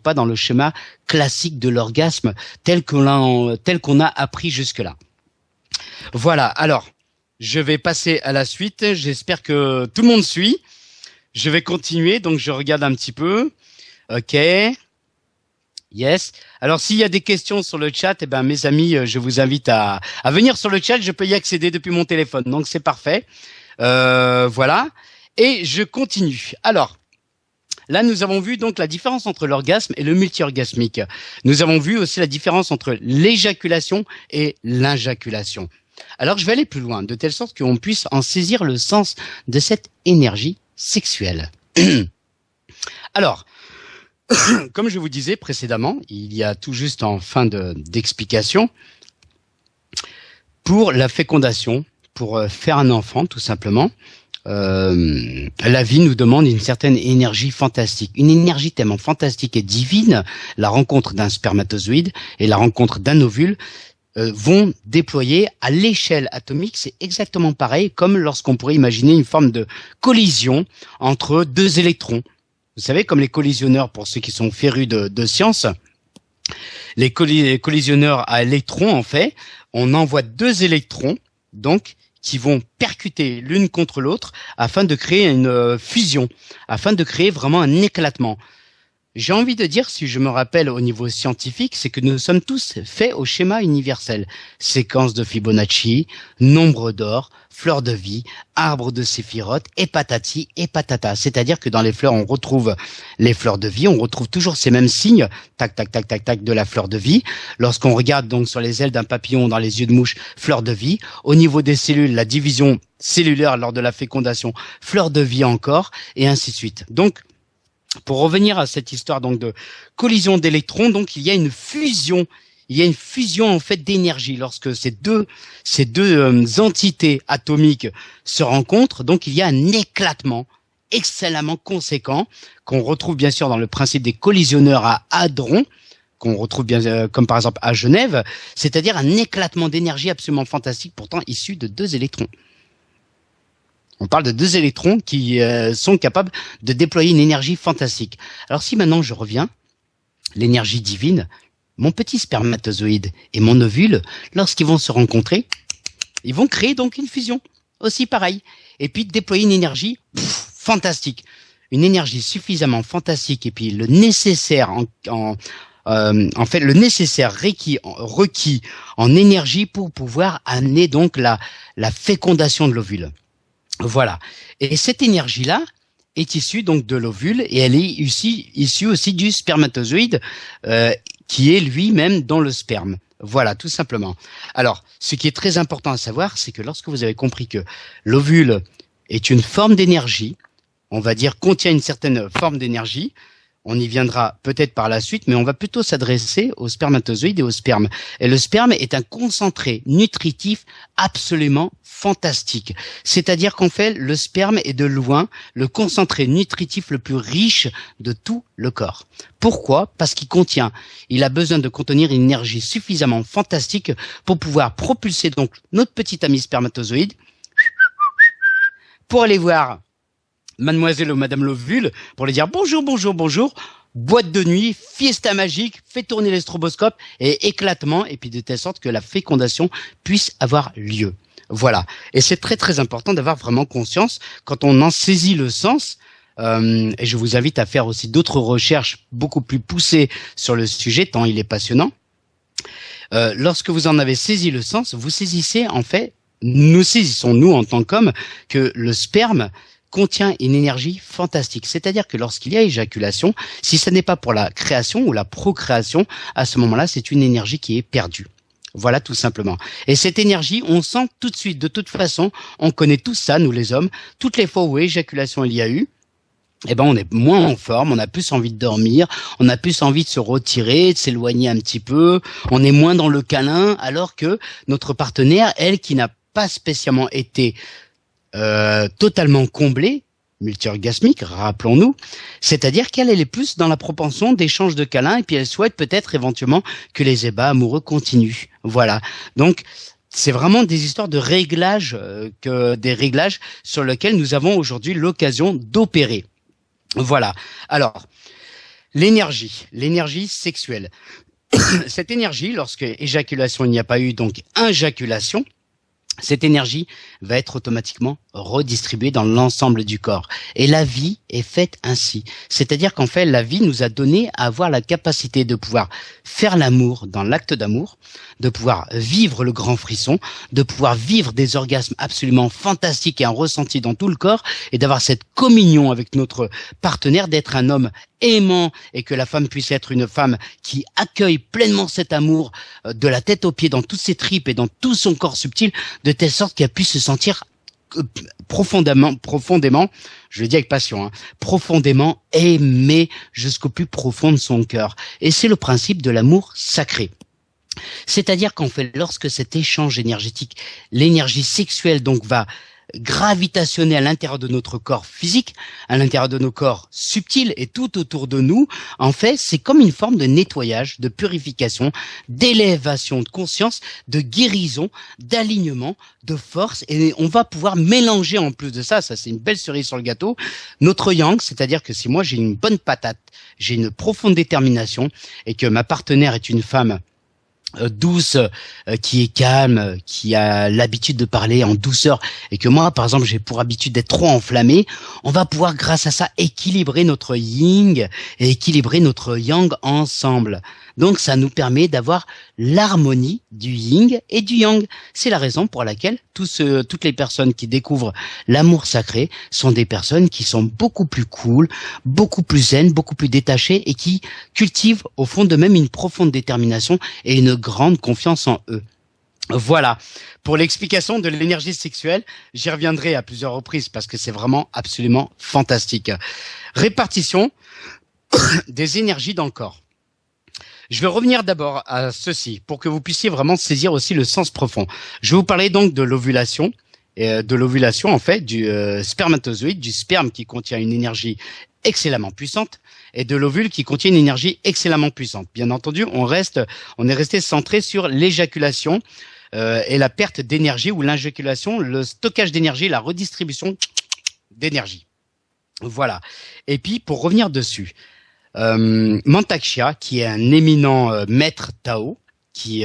pas dans le schéma classique de l'orgasme tel qu'on a appris jusque-là. Voilà, alors, je vais passer à la suite, j'espère que tout le monde suit. Je vais continuer, donc je regarde un petit peu. Ok. Yes. Alors, s'il y a des questions sur le chat, eh ben, mes amis, je vous invite à venir sur le chat, je peux y accéder depuis mon téléphone, donc c'est parfait. Voilà. Et je continue. Alors, là, nous avons vu donc la différence entre l'orgasme et le multi-orgasmique. Nous avons vu aussi la différence entre l'éjaculation et l'injaculation. Alors, je vais aller plus loin, de telle sorte qu'on puisse en saisir le sens de cette énergie sexuelle. Alors, comme je vous disais précédemment, il y a tout juste en fin d'explication, pour la fécondation, pour faire un enfant, tout simplement, la vie nous demande une certaine énergie fantastique, une énergie tellement fantastique et divine. La rencontre d'un spermatozoïde et la rencontre d'un ovule vont déployer à l'échelle atomique. C'est exactement pareil comme lorsqu'on pourrait imaginer une forme de collision entre deux électrons. Vous savez, comme les collisionneurs, pour ceux qui sont férus de science, les collisionneurs à électrons, en fait, on envoie deux électrons, donc, qui vont percuter l'une contre l'autre afin de créer une fusion, afin de créer vraiment un éclatement. J'ai envie de dire, si je me rappelle au niveau scientifique, c'est que nous sommes tous faits au schéma universel. Séquence de Fibonacci, nombre d'or, fleur de vie, arbre de séphiroth, et patati et patata. C'est-à-dire que dans les fleurs, on retrouve les fleurs de vie, on retrouve toujours ces mêmes signes, tac, tac, tac, tac, tac, de la fleur de vie. Lorsqu'on regarde donc sur les ailes d'un papillon, dans les yeux de mouche, fleur de vie. Au niveau des cellules, la division cellulaire lors de la fécondation, fleur de vie encore, et ainsi de suite. Donc, pour revenir à cette histoire donc de collision d'électrons, donc il y a une fusion en fait d'énergie lorsque ces deux entités atomiques se rencontrent. Donc il y a un éclatement excellemment conséquent qu'on retrouve bien sûr dans le principe des collisionneurs à hadrons, qu'on retrouve bien comme par exemple à Genève, c'est-à-dire un éclatement d'énergie absolument fantastique, pourtant issu de deux électrons. On parle de deux électrons qui sont capables de déployer une énergie fantastique. Alors si maintenant je reviens, l'énergie divine, mon petit spermatozoïde et mon ovule, lorsqu'ils vont se rencontrer, ils vont créer donc une fusion, aussi pareil, et puis déployer une énergie fantastique, une énergie suffisamment fantastique, et puis le nécessaire en fait le nécessaire requis en énergie pour pouvoir amener donc la fécondation de l'ovule. Voilà. Et cette énergie-là est issue donc de l'ovule et elle est issue aussi du spermatozoïde qui est lui-même dans le sperme. Voilà, tout simplement. Alors, ce qui est très important à savoir, c'est que lorsque vous avez compris que l'ovule est une forme d'énergie, on va dire contient une certaine forme d'énergie, on y viendra peut-être par la suite, mais on va plutôt s'adresser au spermatozoïde et au sperme. Et le sperme est un concentré nutritif absolument fantastique. C'est-à-dire qu'en fait, le sperme est de loin le concentré nutritif le plus riche de tout le corps. Pourquoi? Parce il a besoin de contenir une énergie suffisamment fantastique pour pouvoir propulser donc notre petit ami spermatozoïde pour aller voir mademoiselle ou madame l'ovule, pour lui dire bonjour, bonjour, bonjour, boîte de nuit, fiesta magique, fait tourner les stroboscopes et éclatement, et puis de telle sorte que la fécondation puisse avoir lieu. Voilà. Et c'est très très important d'avoir vraiment conscience, quand on en saisit le sens, et je vous invite à faire aussi d'autres recherches beaucoup plus poussées sur le sujet, tant il est passionnant. lorsque vous en avez saisi le sens, vous saisissez en fait, nous saisissons nous en tant qu'hommes que le sperme contient une énergie fantastique. C'est-à-dire que lorsqu'il y a éjaculation, si ce n'est pas pour la création ou la procréation, à ce moment-là, c'est une énergie qui est perdue. Voilà, tout simplement. Et cette énergie, on sent tout de suite, de toute façon, on connaît tous ça, nous les hommes, toutes les fois où éjaculation il y a eu, eh ben, on est moins en forme, on a plus envie de dormir, on a plus envie de se retirer, de s'éloigner un petit peu, on est moins dans le câlin, alors que notre partenaire, elle, qui n'a pas spécialement été totalement comblée, multi-orgasmique, rappelons-nous, c'est-à-dire qu'elle est plus dans la propension d'échange de câlins et puis elle souhaite peut-être éventuellement que les ébats amoureux continuent. Voilà. Donc, c'est vraiment des histoires de réglages, des réglages sur lesquels nous avons aujourd'hui l'occasion d'opérer. Voilà. Alors, l'énergie sexuelle. Cette énergie, lorsque éjaculation il n'y a pas eu, donc injaculation, cette énergie va être automatiquement redistribuée dans l'ensemble du corps. Et la vie est faite ainsi. C'est-à-dire qu'en fait, la vie nous a donné à avoir la capacité de pouvoir faire l'amour dans l'acte d'amour, de pouvoir vivre le grand frisson, de pouvoir vivre des orgasmes absolument fantastiques et un ressenti dans tout le corps, et d'avoir cette communion avec notre partenaire, d'être un homme aimant et que la femme puisse être une femme qui accueille pleinement cet amour de la tête aux pieds dans toutes ses tripes et dans tout son corps subtil, de telle sorte qu'elle puisse se sentir profondément, je le dis avec passion, profondément aimée jusqu'au plus profond de son cœur. Et c'est le principe de l'amour sacré. C'est-à-dire qu'en fait, lorsque cet échange énergétique, l'énergie sexuelle donc va gravitationner à l'intérieur de notre corps physique, à l'intérieur de nos corps subtils et tout autour de nous, en fait, c'est comme une forme de nettoyage, de purification, d'élévation de conscience, de guérison, d'alignement, de force, et on va pouvoir mélanger en plus de ça, c'est une belle cerise sur le gâteau, notre yang, c'est-à-dire que si moi j'ai une bonne patate, j'ai une profonde détermination, et que ma partenaire est une femme douce, qui est calme, qui a l'habitude de parler en douceur, et que moi, par exemple, j'ai pour habitude d'être trop enflammé, on va pouvoir, grâce à ça, équilibrer notre yin et équilibrer notre yang ensemble. Donc, ça nous permet d'avoir l'harmonie du yin et du yang. C'est la raison pour laquelle toutes les personnes qui découvrent l'amour sacré sont des personnes qui sont beaucoup plus cool, beaucoup plus zen, beaucoup plus détachées et qui cultivent au fond d'eux-mêmes une profonde détermination et une grande confiance en eux. Voilà, pour l'explication de l'énergie sexuelle, j'y reviendrai à plusieurs reprises parce que c'est vraiment absolument fantastique. Répartition des énergies dans le corps. Je vais revenir d'abord à ceci pour que vous puissiez vraiment saisir aussi le sens profond. Je vais vous parler donc de l'ovulation, en fait, du spermatozoïde, du sperme qui contient une énergie excellemment puissante, et de l'ovule qui contient une énergie excellemment puissante. Bien entendu, on est resté centré sur l'éjaculation et la perte d'énergie ou l'éjaculation, le stockage d'énergie, la redistribution d'énergie. Voilà. Et puis, pour revenir dessus, Mantak Chia, qui est un éminent maître Tao, qui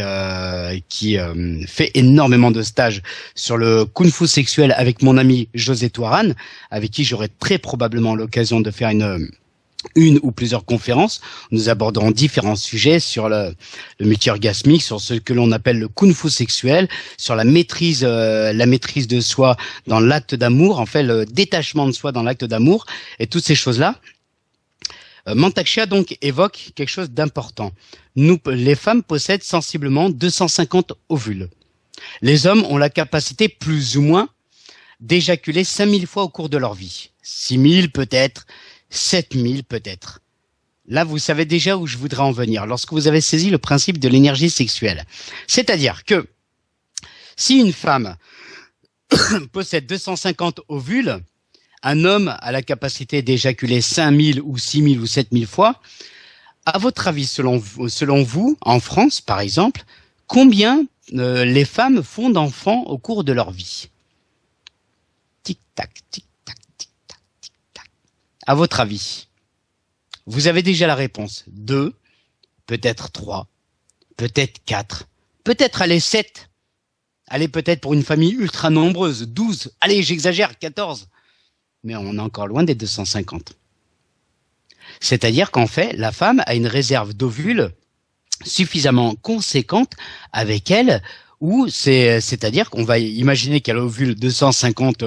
fait énormément de stages sur le kung-fu sexuel avec mon ami José Touaran, avec qui j'aurai très probablement l'occasion de faire une ou plusieurs conférences. Nous aborderons différents sujets sur le multi-orgasmique, sur ce que l'on appelle le kung-fu sexuel, sur la maîtrise de soi dans l'acte d'amour, en fait le détachement de soi dans l'acte d'amour et toutes ces choses-là. Mantak Chia donc évoque quelque chose d'important. Nous, les femmes possèdent sensiblement 250 ovules. Les hommes ont la capacité plus ou moins d'éjaculer 5000 fois au cours de leur vie. 6000 peut-être, 7000 peut-être. Là, vous savez déjà où je voudrais en venir, lorsque vous avez saisi le principe de l'énergie sexuelle. C'est-à-dire que si une femme possède 250 ovules, un homme a la capacité d'éjaculer 5000 ou 6000 ou 7000 fois. À votre avis, selon vous, en France, par exemple, combien les femmes font d'enfants au cours de leur vie? Tic-tac, tic-tac, tic-tac, tic-tac. À votre avis, vous avez déjà la réponse. 2, peut-être 3, peut-être 4, peut-être allez 7. Allez, peut-être pour une famille ultra nombreuse, 12. Allez, j'exagère, 14. Mais on est encore loin des 250. C'est-à-dire qu'en fait, la femme a une réserve d'ovules suffisamment conséquente avec elle, où c'est-à-dire qu'on va imaginer qu'elle ovule 250,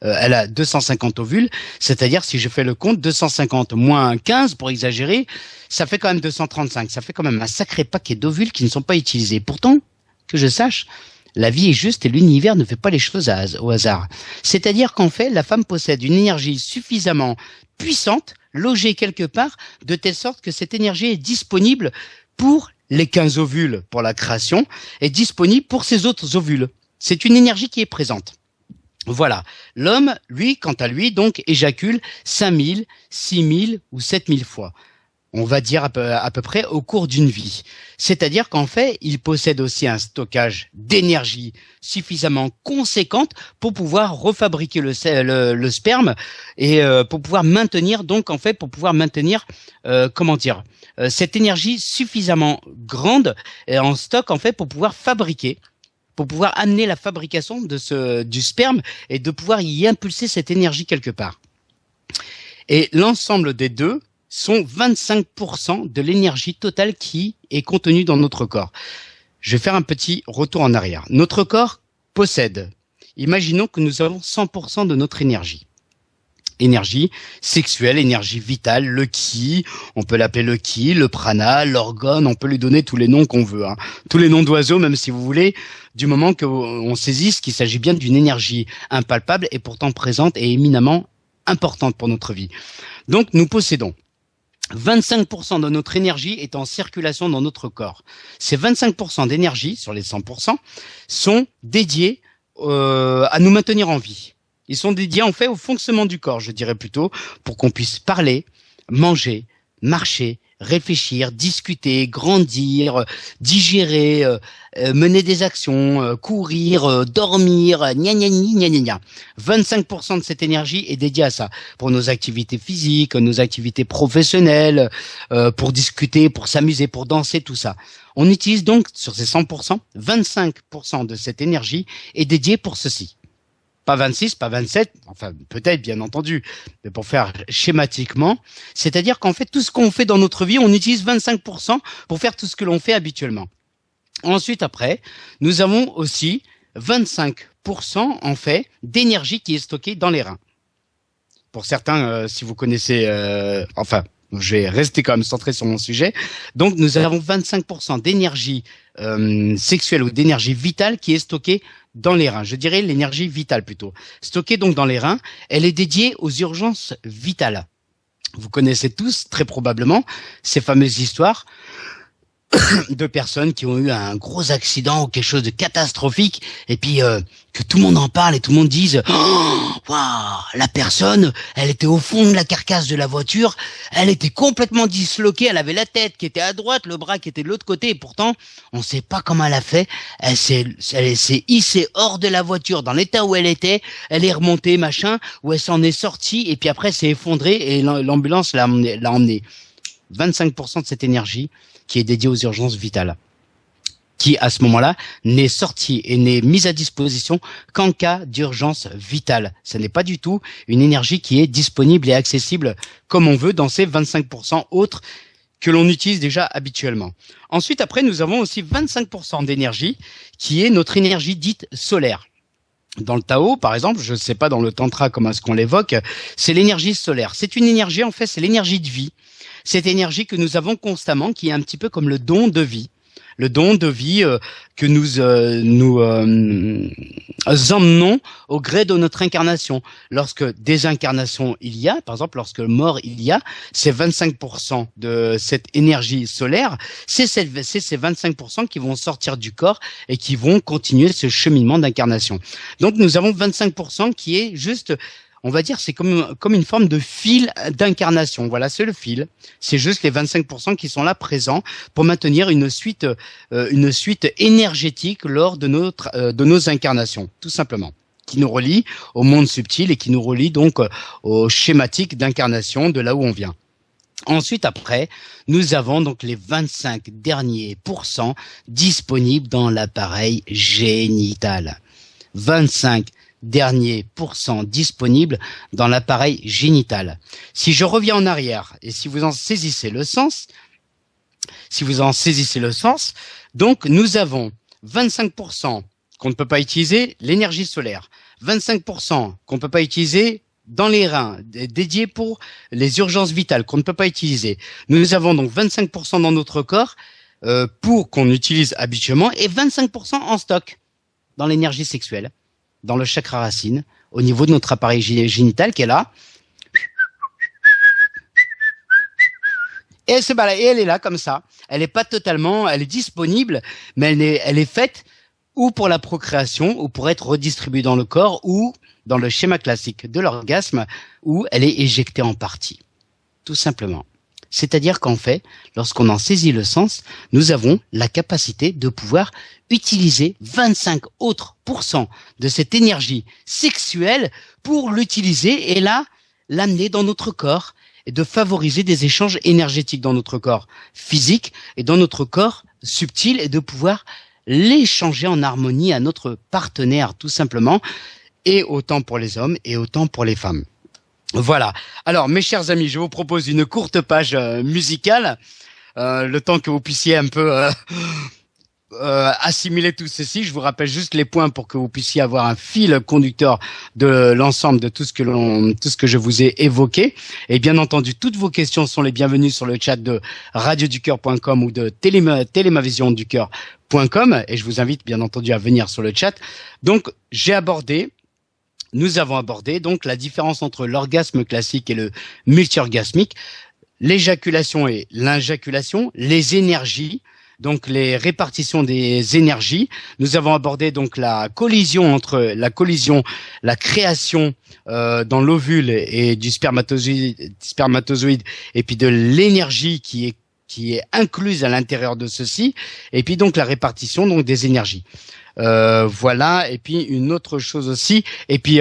elle a 250 ovules, c'est-à-dire si je fais le compte, 250 moins 15 pour exagérer, ça fait quand même 235, ça fait quand même un sacré paquet d'ovules qui ne sont pas utilisés. Pourtant, que je sache, la vie est juste et l'univers ne fait pas les choses au hasard. C'est-à-dire qu'en fait, la femme possède une énergie suffisamment puissante, logée quelque part, de telle sorte que cette énergie est disponible pour les 15 ovules pour la création, est disponible pour ces autres ovules. C'est une énergie qui est présente. Voilà. L'homme, lui, quant à lui, donc, éjacule 5000, 6000 ou 7000 fois. On va dire à peu près au cours d'une vie. C'est-à-dire qu'en fait, il possède aussi un stockage d'énergie suffisamment conséquente pour pouvoir refabriquer le sperme et pour pouvoir maintenir, donc en fait, pour pouvoir maintenir, cette énergie suffisamment grande en stock en fait pour pouvoir fabriquer, pour pouvoir amener la fabrication du sperme et de pouvoir y impulser cette énergie quelque part. Et l'ensemble des deux sont 25% de l'énergie totale qui est contenue dans notre corps. Je vais faire un petit retour en arrière. Notre corps possède, imaginons que nous avons 100% de notre énergie. Énergie sexuelle, énergie vitale, le ki, on peut l'appeler le ki, le prana, l'orgone, on peut lui donner tous les noms qu'on veut, hein. Tous les noms d'oiseaux, même si vous voulez, du moment qu'on saisisse qu'il s'agit bien d'une énergie impalpable et pourtant présente et éminemment importante pour notre vie. Donc nous possédons 25% de notre énergie est en circulation dans notre corps. Ces 25% d'énergie, sur les 100%, sont dédiés à nous maintenir en vie. Ils sont dédiés en fait au fonctionnement du corps, je dirais plutôt, pour qu'on puisse parler, manger, marcher, réfléchir, discuter, grandir, digérer, mener des actions, courir, dormir, gna gna gna gna gna. 25% de cette énergie est dédiée à ça, pour nos activités physiques, nos activités professionnelles, pour discuter, pour s'amuser, pour danser, tout ça. On utilise donc sur ces 100%, 25% de cette énergie est dédiée pour ceci. Pas 26, pas 27, enfin peut-être bien entendu, mais pour faire schématiquement, c'est-à-dire qu'en fait tout ce qu'on fait dans notre vie, on utilise 25% pour faire tout ce que l'on fait habituellement. Ensuite après, nous avons aussi 25% en fait d'énergie qui est stockée dans les reins. Pour certains, si vous connaissez, je vais rester quand même centré sur mon sujet. Donc nous avons 25% d'énergie sexuelle ou d'énergie vitale qui est stockée dans les reins. Je dirais l'énergie vitale plutôt. Stockée donc dans les reins, elle est dédiée aux urgences vitales. Vous connaissez tous très probablement ces fameuses histoires de personnes qui ont eu un gros accident ou quelque chose de catastrophique et puis que tout le monde en parle et tout le monde dise waouh, la personne, elle était au fond de la carcasse de la voiture, elle était complètement disloquée, elle avait la tête qui était à droite, le bras qui était de l'autre côté et pourtant on ne sait pas comment elle a fait, elle s'est hissée hors de la voiture dans l'état où elle était, elle est remontée machin, où elle s'en est sortie et puis après elle s'est effondrée et l'ambulance l'a emmenée. 25% de cette énergie qui est dédiée aux urgences vitales, qui à ce moment-là n'est sortie et n'est mise à disposition qu'en cas d'urgence vitale. Ce n'est pas du tout une énergie qui est disponible et accessible comme on veut dans ces 25% autres que l'on utilise déjà habituellement. Ensuite, après, nous avons aussi 25% d'énergie qui est notre énergie dite solaire. Dans le Tao, par exemple, je ne sais pas dans le Tantra comment est-ce qu'on l'évoque, c'est l'énergie solaire. C'est une énergie, en fait, c'est l'énergie de vie. Cette énergie que nous avons constamment, qui est un petit peu comme le don de vie. Le don de vie que nous emmenons au gré de notre incarnation. Lorsque désincarnation il y a, par exemple, lorsque mort il y a, c'est 25% de cette énergie solaire, c'est ces 25% qui vont sortir du corps et qui vont continuer ce cheminement d'incarnation. Donc nous avons 25% qui est juste... On va dire c'est comme une forme de fil d'incarnation. Voilà, c'est le fil. C'est juste les 25% qui sont là présents pour maintenir une suite énergétique lors de nos incarnations, tout simplement, qui nous relie au monde subtil et qui nous relie donc au schématique d'incarnation de là où on vient. Ensuite, après, nous avons donc les 25 derniers pourcents disponibles dans l'appareil génital. 25 derniers pourcents disponibles dans l'appareil génital. Si je reviens en arrière et si vous en saisissez le sens, si vous en saisissez le sens, donc nous avons 25% qu'on ne peut pas utiliser, l'énergie solaire, 25% qu'on ne peut pas utiliser dans les reins, dédiés pour les urgences vitales qu'on ne peut pas utiliser. Nous avons donc 25% dans notre corps pour qu'on utilise habituellement et 25% en stock dans l'énergie sexuelle, dans le chakra racine, au niveau de notre appareil génital qui est là. Et elle se balade, et elle est là comme ça. Elle n'est pas totalement, elle est disponible, mais elle est faite ou pour la procréation, ou pour être redistribuée dans le corps, ou dans le schéma classique de l'orgasme, où elle est éjectée en partie. Tout simplement. C'est-à-dire qu'en fait, lorsqu'on en saisit le sens, nous avons la capacité de pouvoir utiliser 25 autres % de cette énergie sexuelle pour l'utiliser et là, l'amener dans notre corps et de favoriser des échanges énergétiques dans notre corps physique et dans notre corps subtil et de pouvoir l'échanger en harmonie à notre partenaire tout simplement, et autant pour les hommes et autant pour les femmes. Voilà. Alors mes chers amis, je vous propose une courte page musicale, le temps que vous puissiez un peu assimiler tout ceci. Je vous rappelle juste les points pour que vous puissiez avoir un fil conducteur de l'ensemble de tout ce que je vous ai évoqué. Et bien entendu, toutes vos questions sont les bienvenues sur le chat de radioducœur.com ou de télémavisionducœur.com, et je vous invite bien entendu à venir sur le chat. Donc nous avons abordé donc la différence entre l'orgasme classique et le multi-orgasmique, l'éjaculation et l'injaculation, les énergies, donc les répartitions des énergies. Nous avons abordé donc la création dans l'ovule et du spermatozoïde, et puis de l'énergie qui est incluse à l'intérieur de ceci, et puis donc la répartition donc des énergies. Voilà, et puis une autre chose aussi, et puis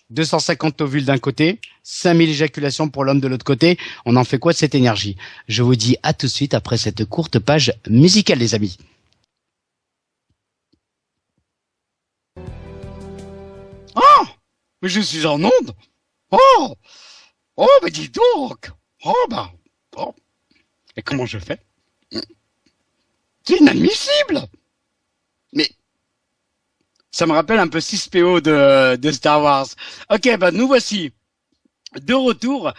250 ovules d'un côté, 5000 éjaculations pour l'homme de l'autre côté. On en fait quoi de cette énergie? Je vous dis à tout de suite après cette courte page musicale, les amis. Oh, mais je suis en onde. Oh, mais dis donc. Oh. Et comment je fais? C'est inadmissible. Mais ça me rappelle un peu 6PO de Star Wars. Ok, nous voici de retour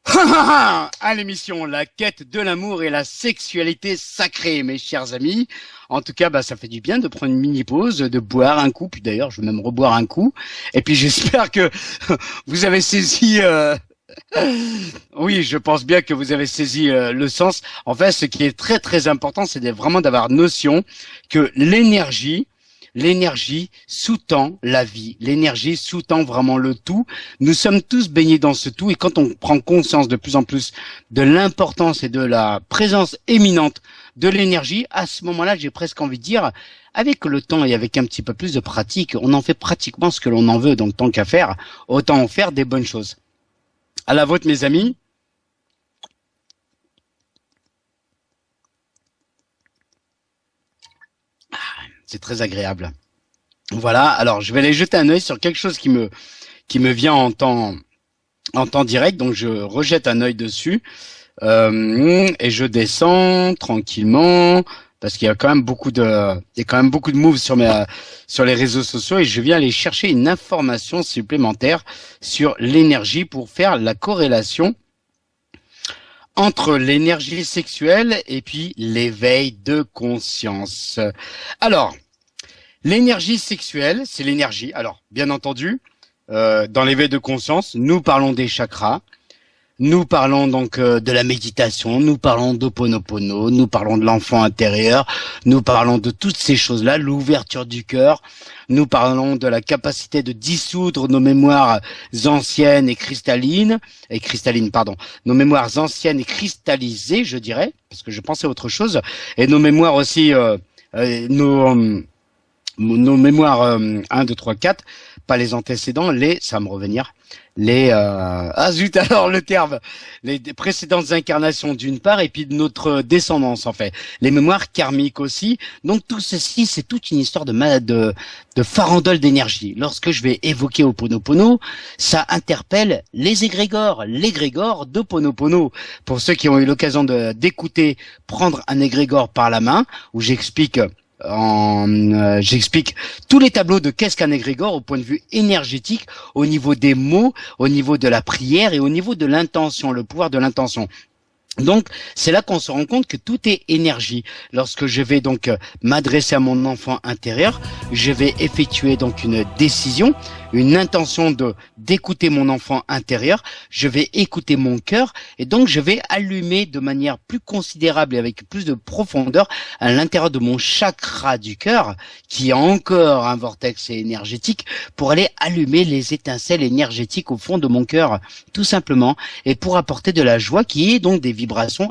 à l'émission La quête de l'amour et la sexualité sacrée, mes chers amis. En tout cas, ça fait du bien de prendre une mini pause, de boire un coup, puis d'ailleurs, je vais même reboire un coup. Et puis j'espère que vous avez saisi... Oui, je pense bien que vous avez saisi le sens. En fait, ce qui est très très important, c'est vraiment d'avoir notion que l'énergie sous-tend la vie. L'énergie sous-tend vraiment le tout. Nous sommes tous baignés dans ce tout, et quand on prend conscience de plus en plus de l'importance et de la présence éminente de l'énergie, à ce moment-là, j'ai presque envie de dire, avec le temps et avec un petit peu plus de pratique, on en fait pratiquement ce que l'on en veut. Donc tant qu'à faire, autant en faire des bonnes choses. À la vôtre, mes amis. C'est très agréable. Voilà, alors je vais aller jeter un œil sur quelque chose qui me vient en temps direct, donc je rejette un œil dessus et je descends tranquillement parce qu'il y a quand même beaucoup de moves sur les réseaux sociaux, et je viens aller chercher une information supplémentaire sur l'énergie pour faire la corrélation entre l'énergie sexuelle et puis l'éveil de conscience. Alors, l'énergie sexuelle, c'est l'énergie. Alors, bien entendu, dans l'éveil de conscience, nous parlons des chakras, nous parlons donc de la méditation, nous parlons d'Ho'oponopono, nous parlons de l'enfant intérieur, nous parlons de toutes ces choses-là, l'ouverture du cœur, nous parlons de la capacité de dissoudre nos mémoires anciennes et nos mémoires anciennes et cristallisées, je dirais, parce que je pensais à autre chose, et nos mémoires aussi, nos mémoires 1, 2, 3, 4, pas les antécédents, ça va me revenir, alors le terme, les précédentes incarnations d'une part, et puis de notre descendance en fait, les mémoires karmiques aussi. Donc tout ceci, c'est toute une histoire de farandole d'énergie. Lorsque je vais évoquer Ho'oponopono, ça interpelle les égrégores d'Ho'oponopono. Pour ceux qui ont eu l'occasion d'écouter Prendre un égrégore par la main, où j'explique tous les tableaux de qu'est-ce qu'un égrégore au point de vue énergétique, au niveau des mots, au niveau de la prière et au niveau de l'intention, le pouvoir de l'intention. Donc, c'est là qu'on se rend compte que tout est énergie. Lorsque je vais donc m'adresser à mon enfant intérieur, je vais effectuer donc une décision, une intention d'écouter mon enfant intérieur. Je vais écouter mon cœur et donc je vais allumer de manière plus considérable et avec plus de profondeur à l'intérieur de mon chakra du cœur, qui a encore un vortex énergétique, pour aller allumer les étincelles énergétiques au fond de mon cœur, tout simplement, et pour apporter de la joie qui est donc des vibrations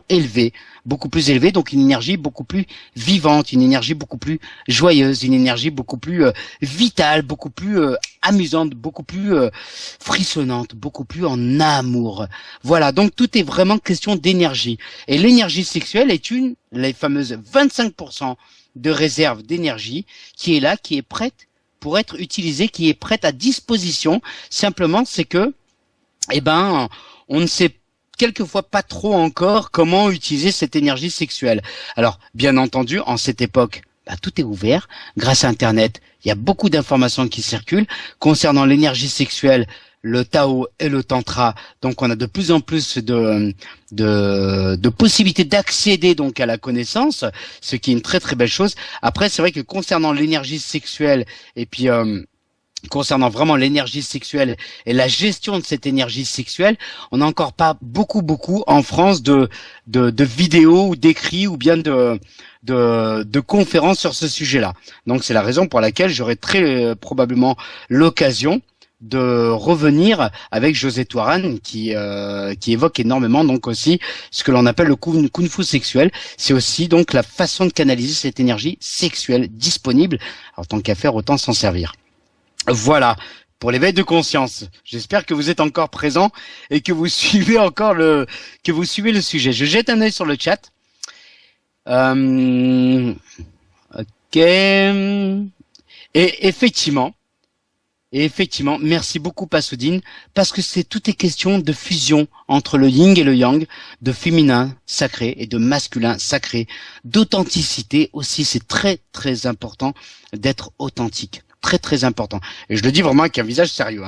élevées, beaucoup plus élevées, donc une énergie beaucoup plus vivante, une énergie beaucoup plus joyeuse, une énergie beaucoup plus vitale, beaucoup plus amusante, beaucoup plus frissonnante, beaucoup plus en amour. Voilà, donc tout est vraiment question d'énergie. Et l'énergie sexuelle est les fameuses 25% de réserve d'énergie qui est là, qui est prête pour être utilisée, qui est prête à disposition. Simplement, c'est que, on ne sait quelquefois pas trop encore comment utiliser cette énergie sexuelle. Alors, bien entendu, en cette époque, tout est ouvert. Grâce à Internet, il y a beaucoup d'informations qui circulent concernant l'énergie sexuelle, le Tao et le Tantra. Donc, on a de plus en plus de possibilités d'accéder donc à la connaissance, ce qui est une très très belle chose. Après, c'est vrai que concernant l'énergie sexuelle et puis concernant vraiment l'énergie sexuelle et la gestion de cette énergie sexuelle, on n'a encore pas beaucoup en France de vidéos ou d'écrits ou bien de conférences sur ce sujet-là. Donc c'est la raison pour laquelle j'aurai très probablement l'occasion de revenir avec José Touran qui évoque énormément donc aussi ce que l'on appelle le kung fu sexuel. C'est aussi donc la façon de canaliser cette énergie sexuelle disponible. Alors tant qu'à faire, autant s'en servir. Voilà, pour l'éveil de conscience. J'espère que vous êtes encore présents et que vous suivez le sujet. Je jette un œil sur le chat. Ok. Et effectivement, merci beaucoup Passoudine, parce que tout est question de fusion entre le yin et le yang, de féminin sacré et de masculin sacré, d'authenticité aussi. C'est très très important d'être authentique. Très très important. Et je le dis vraiment avec un visage sérieux.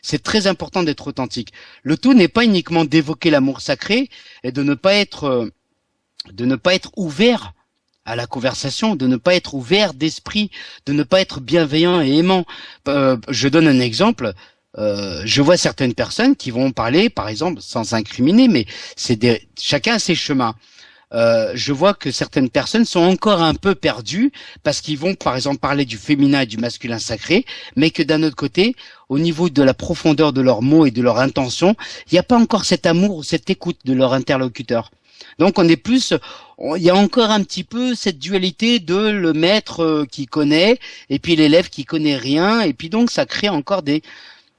C'est très important d'être authentique. Le tout n'est pas uniquement d'évoquer l'amour sacré et de ne pas être ouvert à la conversation, de ne pas être ouvert d'esprit, de ne pas être bienveillant et aimant. Je donne un exemple. Je vois certaines personnes qui vont parler, par exemple, sans incriminer, mais chacun a ses chemins. Je vois que certaines personnes sont encore un peu perdues parce qu'ils vont, par exemple, parler du féminin et du masculin sacré, mais que d'un autre côté, au niveau de la profondeur de leurs mots et de leur intention, il n'y a pas encore cet amour ou cette écoute de leur interlocuteur. Donc il y a encore un petit peu cette dualité de le maître qui connaît et puis l'élève qui connaît rien, et puis donc ça crée encore il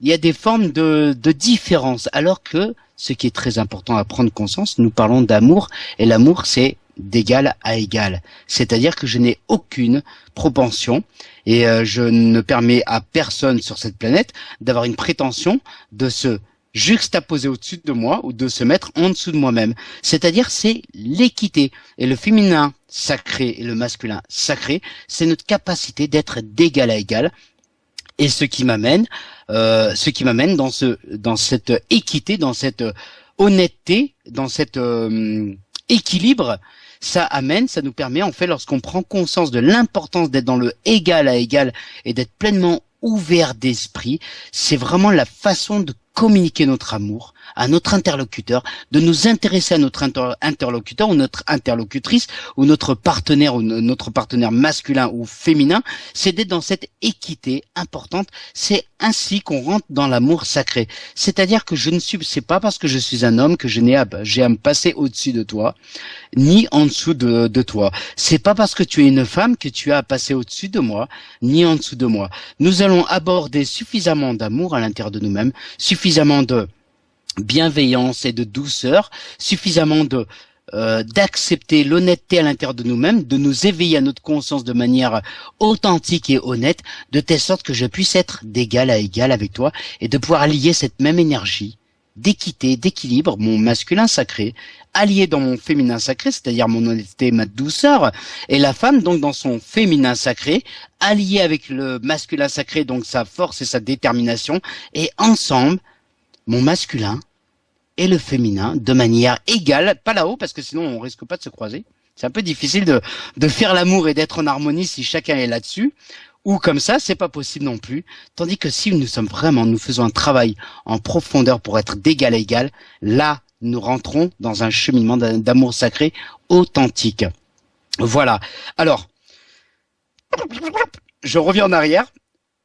y a des formes de différence, alors que ce qui est très important à prendre conscience, nous parlons d'amour, et l'amour c'est d'égal à égal. C'est-à-dire que je n'ai aucune propension et je ne permets à personne sur cette planète d'avoir une prétention de se juxtaposer au-dessus de moi ou de se mettre en dessous de moi-même. C'est-à-dire c'est l'équité. Et le féminin sacré et le masculin sacré, c'est notre capacité d'être d'égal à égal. Et ce qui m'amène dans cette équité, dans cette honnêteté, dans cet équilibre, ça nous permet en fait, lorsqu'on prend conscience de l'importance d'être dans le égal à égal et d'être pleinement ouvert d'esprit, c'est vraiment la façon de communiquer notre amour à notre interlocuteur, de nous intéresser à notre interlocuteur ou notre interlocutrice ou notre partenaire masculin ou féminin, c'est d'être dans cette équité importante. C'est ainsi qu'on rentre dans l'amour sacré. C'est-à-dire que c'est pas parce que je suis un homme que j'ai à me passer au-dessus de toi, ni en dessous de toi. C'est pas parce que tu es une femme que tu as à passer au-dessus de moi, ni en dessous de moi. Nous allons aborder suffisamment d'amour à l'intérieur de nous-mêmes, suffisamment de bienveillance et de douceur, suffisamment d'accepter l'honnêteté à l'intérieur de nous-mêmes, de nous éveiller à notre conscience de manière authentique et honnête, de telle sorte que je puisse être d'égal à égal avec toi et de pouvoir allier cette même énergie d'équité, d'équilibre, mon masculin sacré, allié dans mon féminin sacré, c'est-à-dire mon honnêteté, ma douceur, et la femme donc dans son féminin sacré, allié avec le masculin sacré, donc sa force et sa détermination, et ensemble, mon masculin et le féminin de manière égale, pas là-haut parce que sinon on risque pas de se croiser. C'est un peu difficile de faire l'amour et d'être en harmonie si chacun est là-dessus. Ou comme ça, c'est pas possible non plus. Tandis que si nous faisons un travail en profondeur pour être d'égal à égal, là, nous rentrons dans un cheminement d'amour sacré authentique. Voilà. Alors, je reviens en arrière.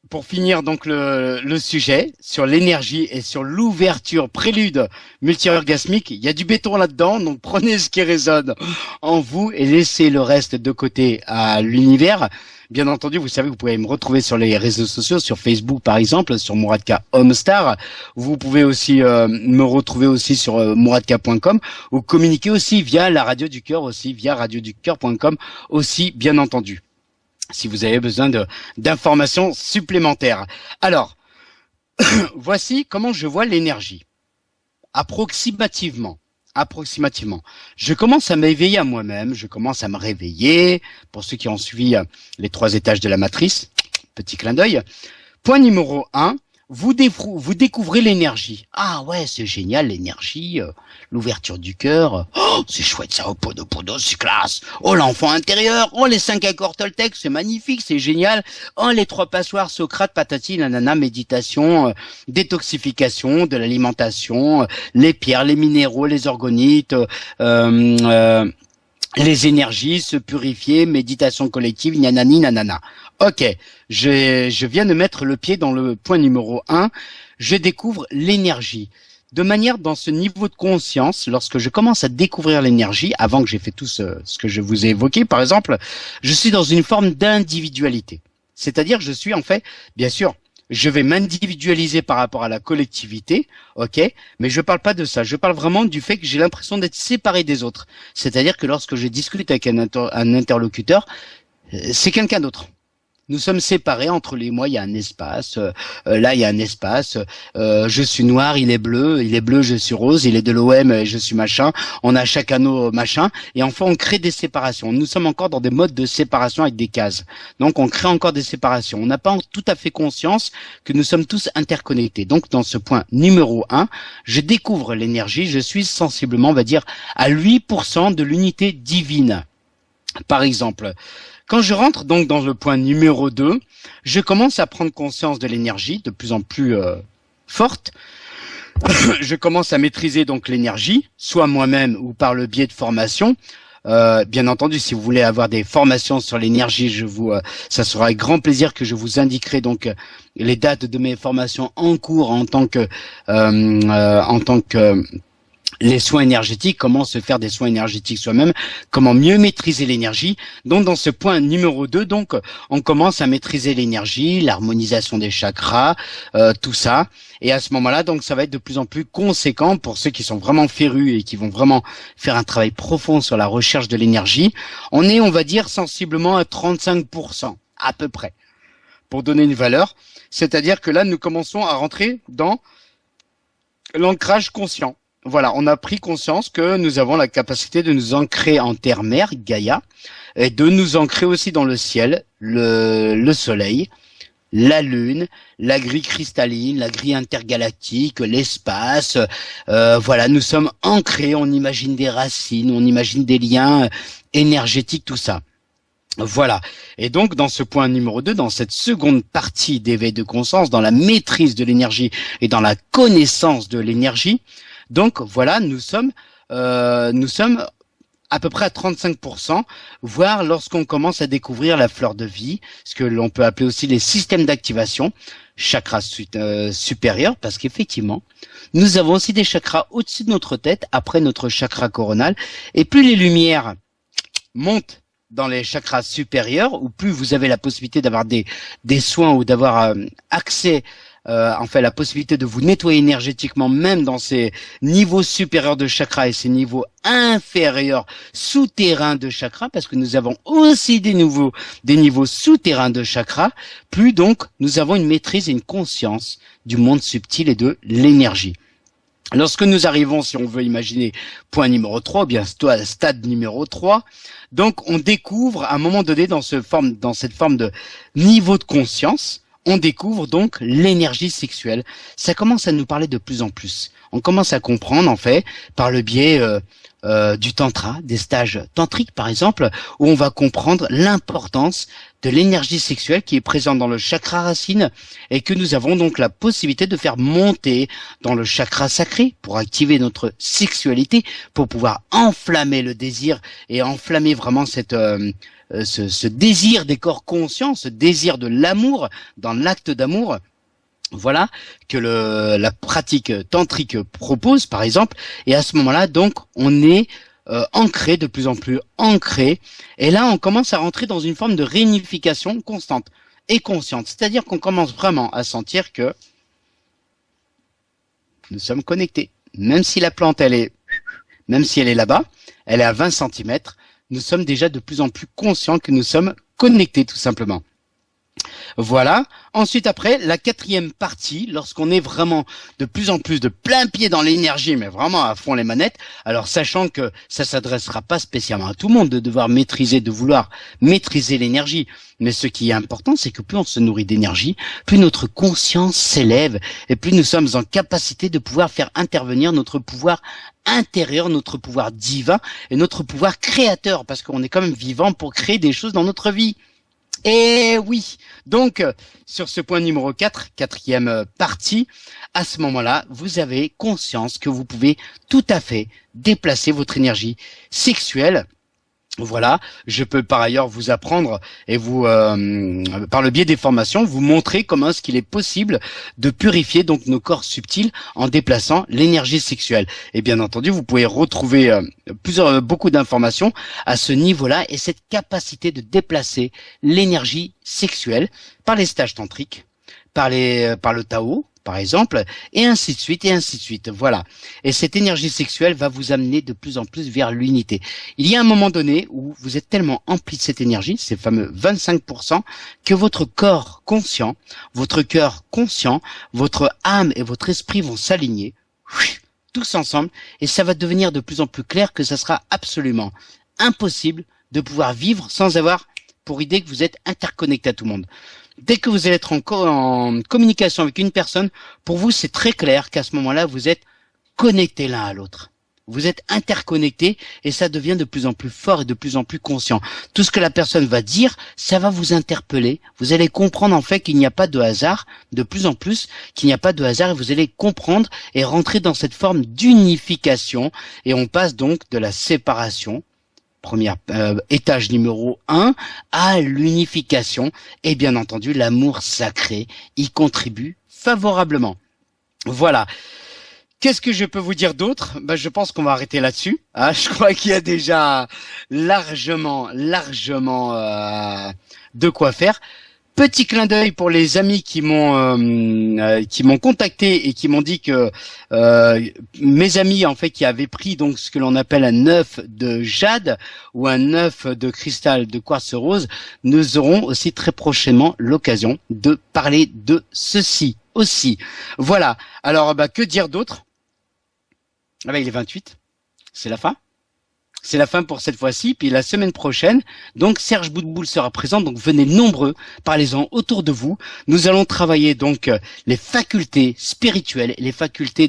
Pour finir donc le sujet sur l'énergie et sur l'ouverture prélude multi-orgasmique, il y a du béton là-dedans, donc prenez ce qui résonne en vous et laissez le reste de côté à l'univers. Bien entendu, vous savez, vous pouvez me retrouver sur les réseaux sociaux, sur Facebook par exemple, sur Mouradka Homestar. Vous pouvez aussi me retrouver aussi sur mouradka.com ou communiquer aussi via la radio du cœur aussi, via radioducœur.com aussi, bien entendu, si vous avez besoin d'informations supplémentaires. Alors, voici comment je vois l'énergie. Approximativement. Je commence à m'éveiller à moi-même, je commence à me réveiller. Pour ceux qui ont suivi les 3 étages de la matrice, petit clin d'œil. Point numéro 1. Vous découvrez l'énergie. Ah ouais, c'est génial l'énergie, l'ouverture du cœur. Oh, c'est chouette ça, Ho'oponopono, c'est classe. Oh, l'enfant intérieur. Oh, les 5 accords Toltec, c'est magnifique, c'est génial. Oh, les 3 passoires, Socrate, patati, nanana, méditation, détoxification, de l'alimentation, les pierres, les minéraux, les orgonites, les énergies, se purifier, méditation collective, nanani, nanana. Ok, je viens de mettre le pied dans le point numéro 1. Je découvre l'énergie. De manière, dans ce niveau de conscience, lorsque je commence à découvrir l'énergie, avant que j'ai fait tout ce que je vous ai évoqué, par exemple, je suis dans une forme d'individualité. C'est-à-dire que je suis en fait, bien sûr, je vais m'individualiser par rapport à la collectivité, ok, mais je parle pas de ça. Je parle vraiment du fait que j'ai l'impression d'être séparé des autres. C'est-à-dire que lorsque je discute avec un interlocuteur, c'est quelqu'un d'autre. Nous sommes séparés entre les moi, il y a un espace, là il y a un espace, je suis noir, il est bleu, je suis rose, il est de l'OM, je suis machin, on a chacun nos machins, et enfin on crée des séparations. Nous sommes encore dans des modes de séparation avec des cases. Donc on crée encore des séparations. On n'a pas tout à fait conscience que nous sommes tous interconnectés. Donc dans ce point numéro 1, je découvre l'énergie, je suis sensiblement, on va dire, à 8% de l'unité divine. Par exemple, quand je rentre donc dans le point numéro 2, je commence à prendre conscience de l'énergie de plus en plus forte. Je commence à maîtriser donc l'énergie, soit moi-même ou par le biais de formation. Bien entendu, si vous voulez avoir des formations sur l'énergie, ça sera avec grand plaisir que je vous indiquerai donc les dates de mes formations en cours en tant que les soins énergétiques, comment se faire des soins énergétiques soi-même, comment mieux maîtriser l'énergie. Donc dans ce point numéro 2, donc on commence à maîtriser l'énergie, l'harmonisation des chakras, tout ça. Et à ce moment-là, donc ça va être de plus en plus conséquent pour ceux qui sont vraiment férus et qui vont vraiment faire un travail profond sur la recherche de l'énergie. On est, on va dire, sensiblement à 35% à peu près, pour donner une valeur. C'est-à-dire que là, nous commençons à rentrer dans l'ancrage conscient. Voilà, on a pris conscience que nous avons la capacité de nous ancrer en terre-mère, Gaïa, et de nous ancrer aussi dans le ciel, le soleil, la lune, la grille cristalline, la grille intergalactique, l'espace. Voilà, nous sommes ancrés, on imagine des racines, on imagine des liens énergétiques, tout ça. Voilà. Et donc, dans ce point numéro 2, dans cette seconde partie d'éveil de conscience, dans la maîtrise de l'énergie et dans la connaissance de l'énergie, Donc voilà, nous sommes à peu près à 35%, voire lorsqu'on commence à découvrir la fleur de vie, ce que l'on peut appeler aussi les systèmes d'activation, chakras supérieurs, parce qu'effectivement, nous avons aussi des chakras au-dessus de notre tête, après notre chakra coronal, et plus les lumières montent dans les chakras supérieurs, ou plus vous avez la possibilité d'avoir des soins ou d'avoir accès la possibilité de vous nettoyer énergétiquement même dans ces niveaux supérieurs de chakras et ces niveaux inférieurs souterrains de chakras, parce que nous avons aussi des niveaux souterrains de chakras, plus donc nous avons une maîtrise et une conscience du monde subtil et de l'énergie. Lorsque nous arrivons, si on veut imaginer point numéro 3, ou bien stade numéro 3, donc on découvre à un moment donné dans cette forme de niveau de conscience, on découvre donc l'énergie sexuelle. Ça commence à nous parler de plus en plus. On commence à comprendre, en fait, par le biais du tantra, des stages tantriques par exemple, où on va comprendre l'importance de l'énergie sexuelle qui est présente dans le chakra racine et que nous avons donc la possibilité de faire monter dans le chakra sacré pour activer notre sexualité, pour pouvoir enflammer le désir et enflammer vraiment ce désir des corps conscients, ce désir de l'amour dans l'acte d'amour. Voilà que la pratique tantrique propose, par exemple, et à ce moment-là, donc, on est ancré, de plus en plus ancré, et là, on commence à rentrer dans une forme de réunification constante et consciente, c'est-à-dire qu'on commence vraiment à sentir que nous sommes connectés, même si la plante, même si elle est là-bas, elle est à 20 cm, nous sommes déjà de plus en plus conscients que nous sommes connectés, tout simplement. Voilà. Ensuite, après, la quatrième partie, lorsqu'on est vraiment de plus en plus de plein pied dans l'énergie, mais vraiment à fond les manettes, alors sachant que ça s'adressera pas spécialement à tout le monde de vouloir maîtriser l'énergie, mais ce qui est important, c'est que plus on se nourrit d'énergie, plus notre conscience s'élève et plus nous sommes en capacité de pouvoir faire intervenir notre pouvoir intérieur, notre pouvoir divin et notre pouvoir créateur, parce qu'on est quand même vivant pour créer des choses dans notre vie. Et oui, donc sur ce point numéro 4, quatrième partie, à ce moment-là, vous avez conscience que vous pouvez tout à fait déplacer votre énergie sexuelle. Voilà, je peux par ailleurs vous apprendre et vous, par le biais des formations, vous montrer comment est-ce qu'il est possible de purifier donc nos corps subtils en déplaçant l'énergie sexuelle. Et bien entendu, vous pouvez retrouver beaucoup d'informations à ce niveau-là et cette capacité de déplacer l'énergie sexuelle par les stages tantriques, par le Tao, par exemple, et ainsi de suite, et ainsi de suite. Voilà. Et cette énergie sexuelle va vous amener de plus en plus vers l'unité. Il y a un moment donné où vous êtes tellement empli de cette énergie, ces fameux 25%, que votre corps conscient, votre cœur conscient, votre âme et votre esprit vont s'aligner, tous ensemble, et ça va devenir de plus en plus clair que ça sera absolument impossible de pouvoir vivre sans avoir pour idée que vous êtes interconnecté à tout le monde. Dès que vous allez être en communication avec une personne, pour vous, c'est très clair qu'à ce moment-là, vous êtes connectés l'un à l'autre. Vous êtes interconnectés et ça devient de plus en plus fort et de plus en plus conscient. Tout ce que la personne va dire, ça va vous interpeller. Vous allez comprendre en fait qu'il n'y a pas de hasard, de plus en plus qu'il n'y a pas de hasard et vous allez comprendre et rentrer dans cette forme d'unification et on passe donc de la séparation, premier étage numéro 1, à l'unification et bien entendu l'amour sacré y contribue favorablement. Voilà. Qu'est-ce que je peux vous dire d'autre? Je pense qu'on va arrêter là-dessus. Je crois qu'il y a déjà largement de quoi faire. Petit clin d'œil pour les amis qui m'ont contacté et qui m'ont dit que mes amis en fait qui avaient pris donc ce que l'on appelle un œuf de jade ou un œuf de cristal de quartz rose, nous aurons aussi très prochainement l'occasion de parler de ceci aussi. Voilà. Alors que dire d'autre? Il est 28. C'est la fin. C'est la fin pour cette fois-ci. Puis la semaine prochaine, donc Serge Boudboul sera présent. Donc venez nombreux, parlez-en autour de vous. Nous allons travailler donc les facultés spirituelles, les facultés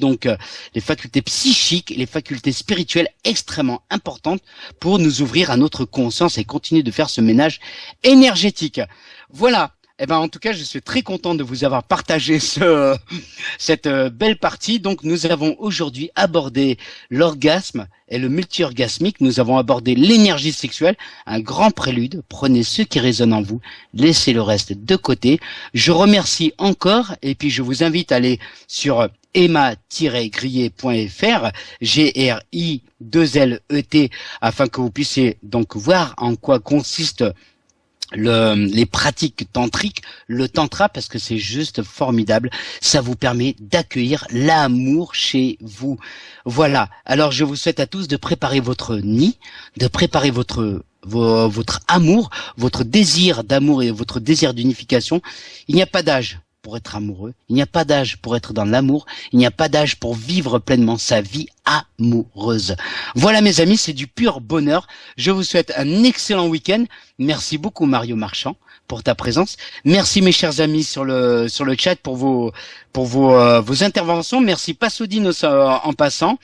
psychiques, les facultés spirituelles extrêmement importantes pour nous ouvrir à notre conscience et continuer de faire ce ménage énergétique. Voilà. Eh ben, en tout cas, je suis très content de vous avoir partagé cette belle partie. Donc, nous avons aujourd'hui abordé l'orgasme et le multi-orgasmique. Nous avons abordé l'énergie sexuelle, un grand prélude. Prenez ce qui résonne en vous, laissez le reste de côté. Je remercie encore, et puis je vous invite à aller sur emma-grillet.fr, GRI2LET, afin que vous puissiez donc voir en quoi consiste les pratiques tantriques, le tantra, parce que c'est juste formidable. Ça vous permet d'accueillir l'amour chez vous. Voilà. Alors, je vous souhaite à tous de préparer votre nid, de préparer votre amour, votre désir d'amour et votre désir d'unification. Il n'y a pas d'âge pour être amoureux, il n'y a pas d'âge pour être dans l'amour, il n'y a pas d'âge pour vivre pleinement sa vie amoureuse. Voilà mes amis, c'est du pur bonheur. Je vous souhaite un excellent week-end. Merci beaucoup Mario Marchand pour ta présence. Merci mes chers amis sur le chat pour vos interventions. Merci Passoudine en passant.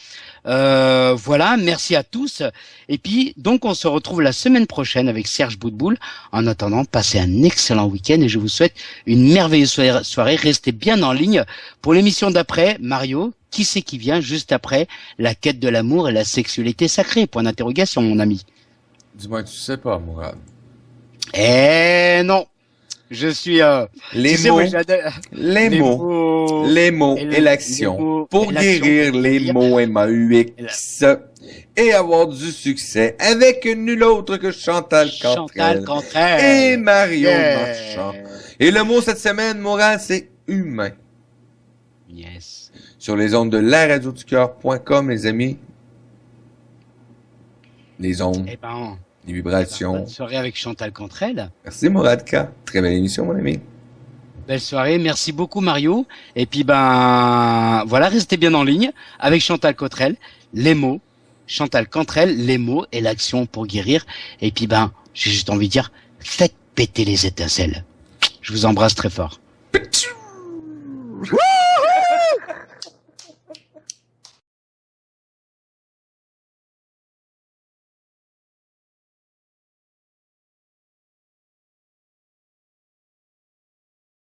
Voilà, merci à tous. Et puis, donc, on se retrouve la semaine prochaine avec Serge Boudboul. En attendant, passez un excellent week-end et je vous souhaite une merveilleuse soirée. Restez bien en ligne pour l'émission d'après. Mario, qui c'est qui vient juste après la quête de l'amour et la sexualité sacrée? Point d'interrogation, mon ami. Dis-moi que tu sais pas, Mourad. Eh non. Je suis les mots et l'action pour guérir les mots MAUX et avoir du succès avec nul autre que Chantal Cantrell et Mario Marchand. Et le mot cette semaine, Mourad, c'est humain. Yes. Sur les ondes de laradioducœur.com, les amis. Les ondes. Eh ben, les vibrations. Bonne soirée avec Chantal Cantrell. Merci Mouradka. Très belle émission, mon ami. Belle soirée. Merci beaucoup, Mario. Et puis, ben, voilà, restez bien en ligne avec Chantal Cantrell. Les mots. Chantal Cantrell, les mots et l'action pour guérir. Et puis, ben, j'ai juste envie de dire, faites péter les étincelles. Je vous embrasse très fort. Wouh!